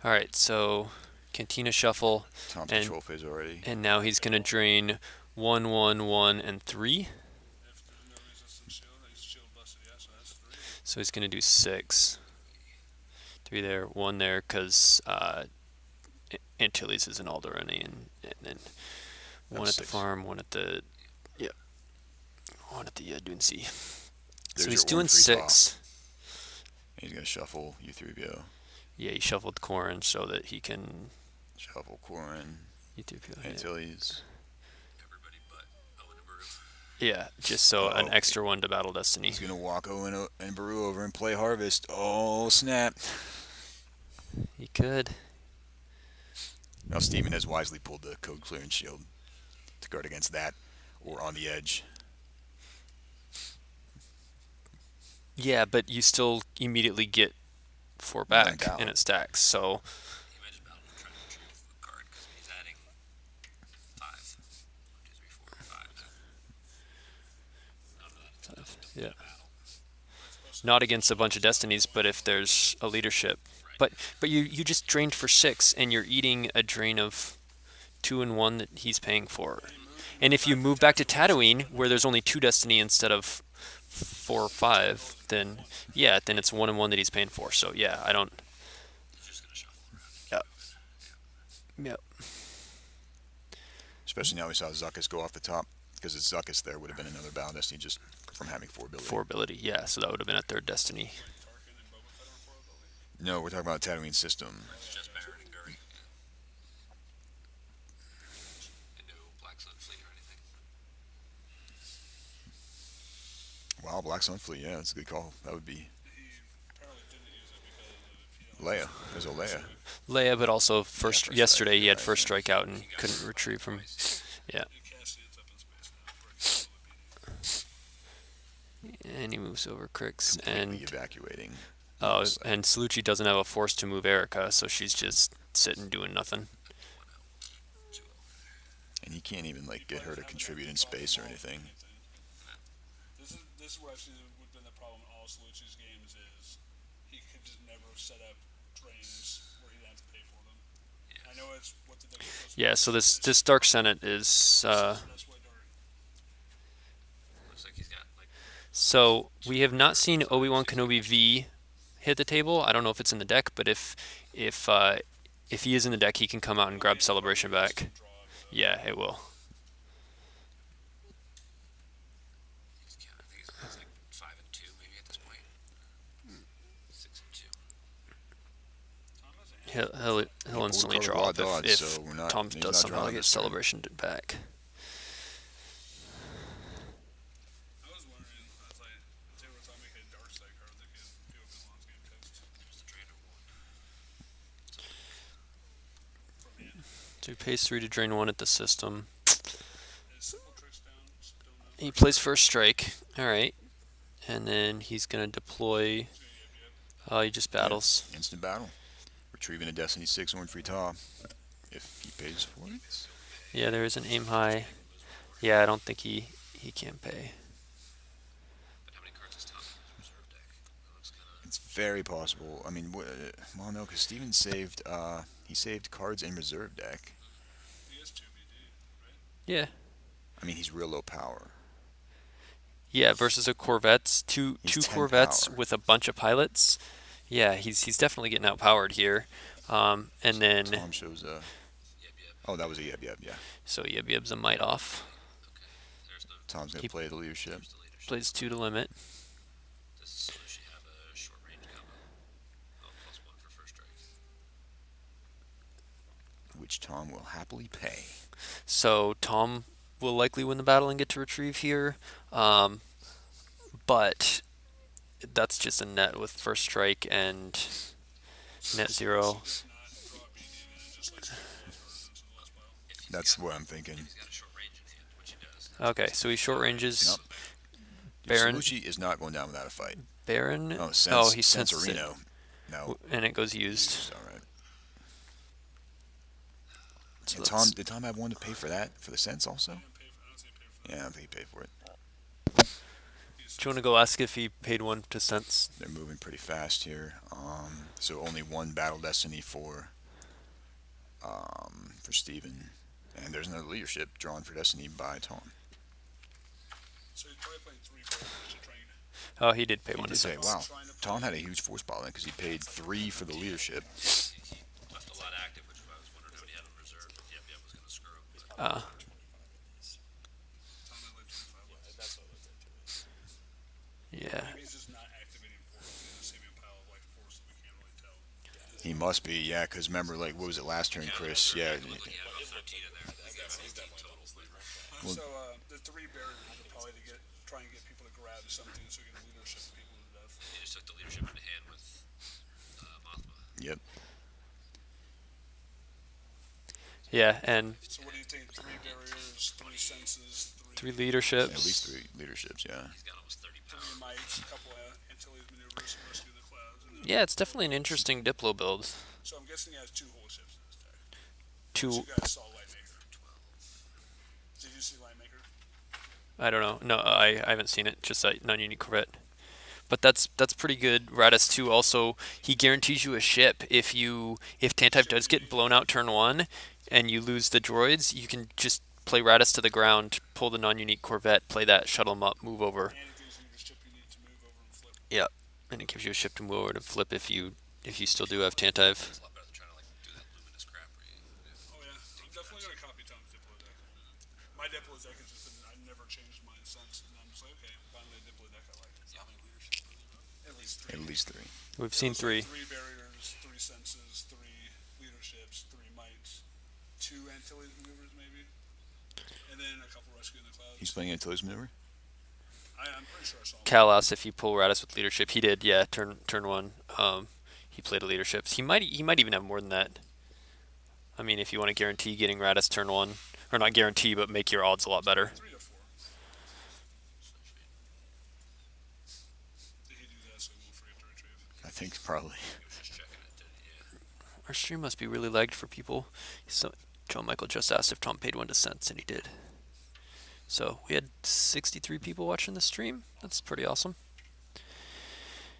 All right, so Cantina shuffle, Tom's and control phase already. and now he's gonna drain 1, 1, 1, and 3. If there's no resistance shield, he's shield busted, yeah, so that's 3. So he's gonna do 6. 3 there, 1 there, because Antilles is an Alderani, and then 1 at the 6. farm, 1 at the one at the Dune Sea. There's So he's your doing 1-3 draw. 6. He's going to shuffle U3PO. Yeah, he shuffled Corrin so that he can Shuffle Corrin. U3PO. Yeah. Antilles. everybody but Owen and Baru. Yeah, just so an Oh. extra 1 to Battle Destiny. He's going to walk Owen and Baru over and play Harvest. Oh, snap. He could. Now, Steven has wisely pulled the Code Clearance Shield to guard against that or on the edge. Yeah, but you still immediately get 4 Nine back, down. and it stacks. So He might just battle and try to retrieve a card because he's adding 5. Yeah. Not against a bunch of destinies, but if there's a leadership. But you just drained for 6, and you're eating a drain of 2 and 1 that he's paying for. And if you move back to Tatooine, where there's only 2 destiny instead of 4 or 5, then yeah, then it's 1 and 1 that he's paying for. So yeah, I don't. He's just gonna shuffle around. Yeah. Yep. Especially now we saw Zuckuss go off the top, because it's Zuckuss there would have been another battle destiny just from having 4 ability. 4 ability, yeah. So that would have been a 3rd destiny. Tarkin and Boba Fett on 4 ability. No, we're talking about Tatooine system. It's just Baron and Guri. And no Black Sun Fleet or anything. Wow, Black Sun Fleet, yeah, that's a good call. That would be He apparently didn't use it because of, Leia. There's a Leia. Leia, but also first yesterday strike, he had right, first yeah. strike out and couldn't retrieve from. Yeah. Cassian's up in space now for a kill the BD. And he moves over Crix Completely and evacuating. oh, and Cellucci doesn't have a force to move Erica, so she's just sitting doing nothing. And he can't even like get her to contribute in space or anything. This is where I see would have been the problem in all Cellucci's games is he could just never set up drains where he didn't have to pay for them. I know it's what the Yeah, so this Dark Senate is That's why Dark. Looks like he's got like so we have not seen Obi-Wan Kenobi V hit the table. I don't know if it's in the deck, but if he is in the deck, he can come out and grab Celebration back. Yeah, it will. I think he's like 5 and 2 maybe at this point. 6 and 2. He'll instantly cover draw raw up dodge, if so we're not- Tom he's does not somehow drawing get this turn. Celebration back. I was wondering, I was like, if they were talking about a dark side card, they could do a Milan's game test There's the Drainer 1. from hand. So he pays 3 to drain 1 at the system. Is simple tricks down, still no. He plays first strike. All right, and then he's gonna deploy. Oh, he just battles. Instant battle. Retrieving a Destiny 6 1 free top. If he pays for it. Yeah, there is an aim high. Yeah, I don't think he can pay. But how many cards is Tom in his reserve deck? That looks kind of. It's very possible. I mean, well, no, because Steven saved, he saved cards in reserve deck. He has 2 BD, right? Yeah. I mean, he's real low power. Yeah, versus a Corvettes, two He's 10 Corvettes power. with a bunch of pilots. Yeah, he's definitely getting outpowered here. And then Tom shows a. Yep. Oh, that was a yeb, yeah. so Yeb Yeb's a might off. Okay. There's the Tom's going He- to play the leadership. there's the leadership. Plays 2 to limit. Does Cellucci have a short range combo? Oh, +1 for first strike. Which Tom will happily pay. So Tom will likely win the battle and get to retrieve here. But that's just a net with first strike and net 0. Just not draw a BD and then just like spam those cards into the last pile. If he's That's got, what I'm thinking. He's got a short range in hand, which he does. Okay, so he short ranges. Nope. Baron. Cellucci is not going down without a fight. Baron. Oh, He senses it. Sensorino. No. And it goes used. All right. So And that's- did Tom have one to pay for that? For the sense also? I don't see him pay for that. Yeah, I don't think he paid for it. He's Do you want to go ask if he paid 1 to sense? They're moving pretty fast here. So only 1 battle destiny for Steven. And there's another leadership drawn for destiny by Tom. So he's probably playing 3 barriers to train. Oh, he did pay He 1 to did say, sense. wow, Tom had a huge force ball in because he paid 3 for the leadership. He left a lot active, which is why I was wondering what he had on reserve. But Yep was going to screw him. But Tom had like 25 left. That's what Yeah. Maybe he's just not activating force. He's just saving a pile of like force that we can't really tell. He must be, yeah, because remember, like, what was it last turn, Chris? Yeah. it looked like he had about 13 in there. He's got 15 total. Well- So the 3 barriers are probably to try and get people to grab something so we can leadership people to death. He just took the leadership into hand with Mothma. Yep. Yeah, and So what do you think? 3 barriers, 3 senses, 3 At leaderships. least 3 leaderships, yeah. He's got almost 30 power. 3 mites, a couple of Antilles maneuvers, rescue the clouds. And then, Yeah, it's definitely an interesting Diplo build. So I'm guessing he has 2 holy ships in his deck. 2. You guys saw Lightmaker. Did you see Lightmaker? I don't know. No, I haven't seen it. Just that non-unique Corvette. But that's pretty good. Radis too. Also, he guarantees you a ship if Tantive does get blown out turn one, and you lose the droids, you can just play Radis to the ground, pull the non-unique Corvette, play that, shuttle him up, move over. And it gives you the ship you need to move over and flip. Yep, and it gives you a ship to move over to flip if you still do have Tantive. It's a lot better than trying to like do that luminous crap where you Oh yeah, I'm definitely gonna copy Tom's Diplo deck. My Diplo deck has just been, I've never changed mine since, and I'm just like, okay, finally a Diplo deck I like. see how many leaderships are there? At least three. At least 3. We've It seen looks like three. three barriers, three senses, three leaderships, three mites, two Antilles maneuvers maybe, and then a couple rescue in the He's clouds. playing Antilles maneuver. I'm pretty sure I saw him. Cal asked if you pull Radis with leadership. He did, yeah. Turn one. He played a leadership. He might even have more than that. I mean, if you want to guarantee getting Radis turn one, or not guarantee, but make your odds a lot better. 3 to 4. Did he do that so he won't forget to retrieve? I think probably. He was just checking it, didn't he? Yeah. Our stream must be really lagged for people. So John Michael just asked if Tom paid 1 to cents, and he did. So we had 63 people watching the stream. That's pretty awesome.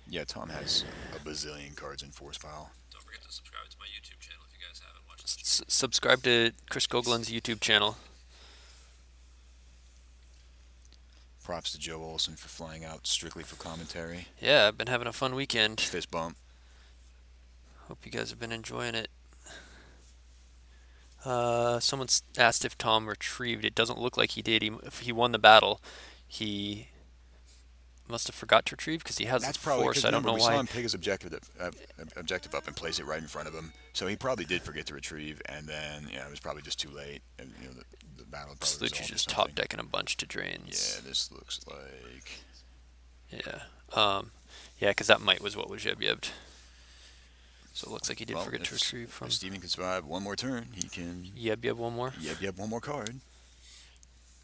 Yeah, Tom has a bazillion cards in force pile. Don't forget to subscribe to my YouTube channel if you guys haven't watched the Subscribe to Chris Goglin's YouTube channel. Props to Joe Olson for flying out strictly for commentary. Yeah, I've been having a fun weekend. Fist bump. Hope you guys have been enjoying it. Someone asked if Tom retrieved. It doesn't look like he did. He won the battle. He must have forgot to retrieve because he has That's his probably force. because I don't remember know we saw why. him pick his objective up and place it right in front of him. So he probably did forget to retrieve, and then it was probably just too late. And the battle probably Cellucci resolved or just top something. decking a bunch to drains. Yeah, this looks like. Yeah. Yeah, because that might was what was yeb-yebbed. So it looks like he did Well, forget to retrieve from If Steven can survive one more turn, he can. yeb one more. Yep, one more card.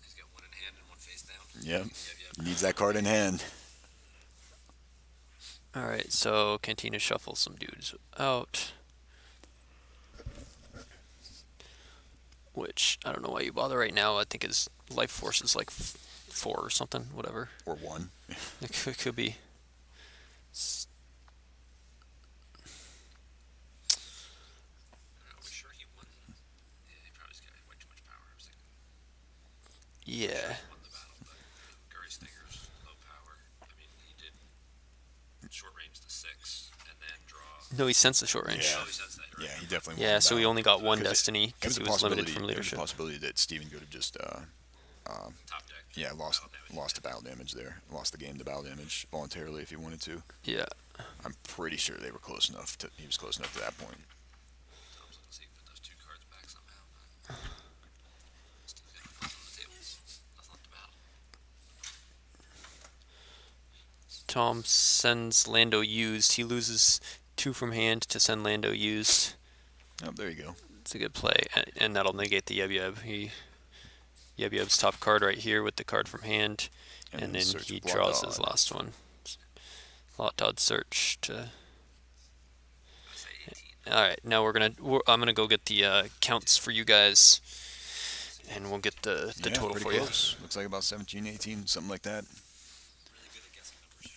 He's got one in hand and one face down. Yep. Yeah. He needs that card in hand. All right, so Cantina shuffles some dudes out. Which, I don't know why you bother right now. I think his life force is like 4 or something, whatever. Or 1. It could be. Are we sure he won? Yeah, he probably just got way too much power. I was thinking Yeah. he won the battle, but Gary Stinger's low power. I mean, he did short range the 6 and then draw. No, he sensed the short range. Yeah. Oh, he says that, right? Yeah, he definitely won Yeah, the so he battle. only got one 'Cause destiny It because was he a was limited possibility. from There was a leadership. possibility that Steven could have just Top deck. lost to battle damage there. Lost the game to battle damage voluntarily if he wanted to. Yeah. I'm pretty sure they were close enough to. He was close enough to that point. Tom's looking to see if he put those 2 cards back somehow. But still got a on the table. Nothing left to battle. Tom sends Lando used. He loses 2 from hand to send Lando used. Oh, there you go. It's a good play, and that'll negate the yeb-yeb. Yeb-yeb's top card right here with the card from hand, and then search he Blot draws Dodd. his last one. Lot Dodd search to. I say 18. All right, now I'm gonna go get the counts for you guys, and we'll get the Yeah, total pretty for close. Looks like about 17, 18, something like that. Really good at guessing numbers.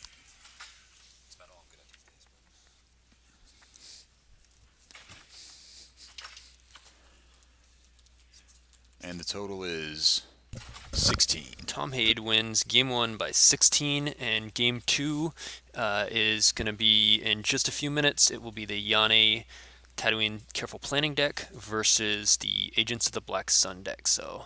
That's about all I'm good at these days. And the total is 16. you. Tom Haid wins game 1 by 16, and game 2 is gonna be in just a few minutes. It will be the Yane Tatooine Careful Planning deck versus the Agents of the Black Sun deck. So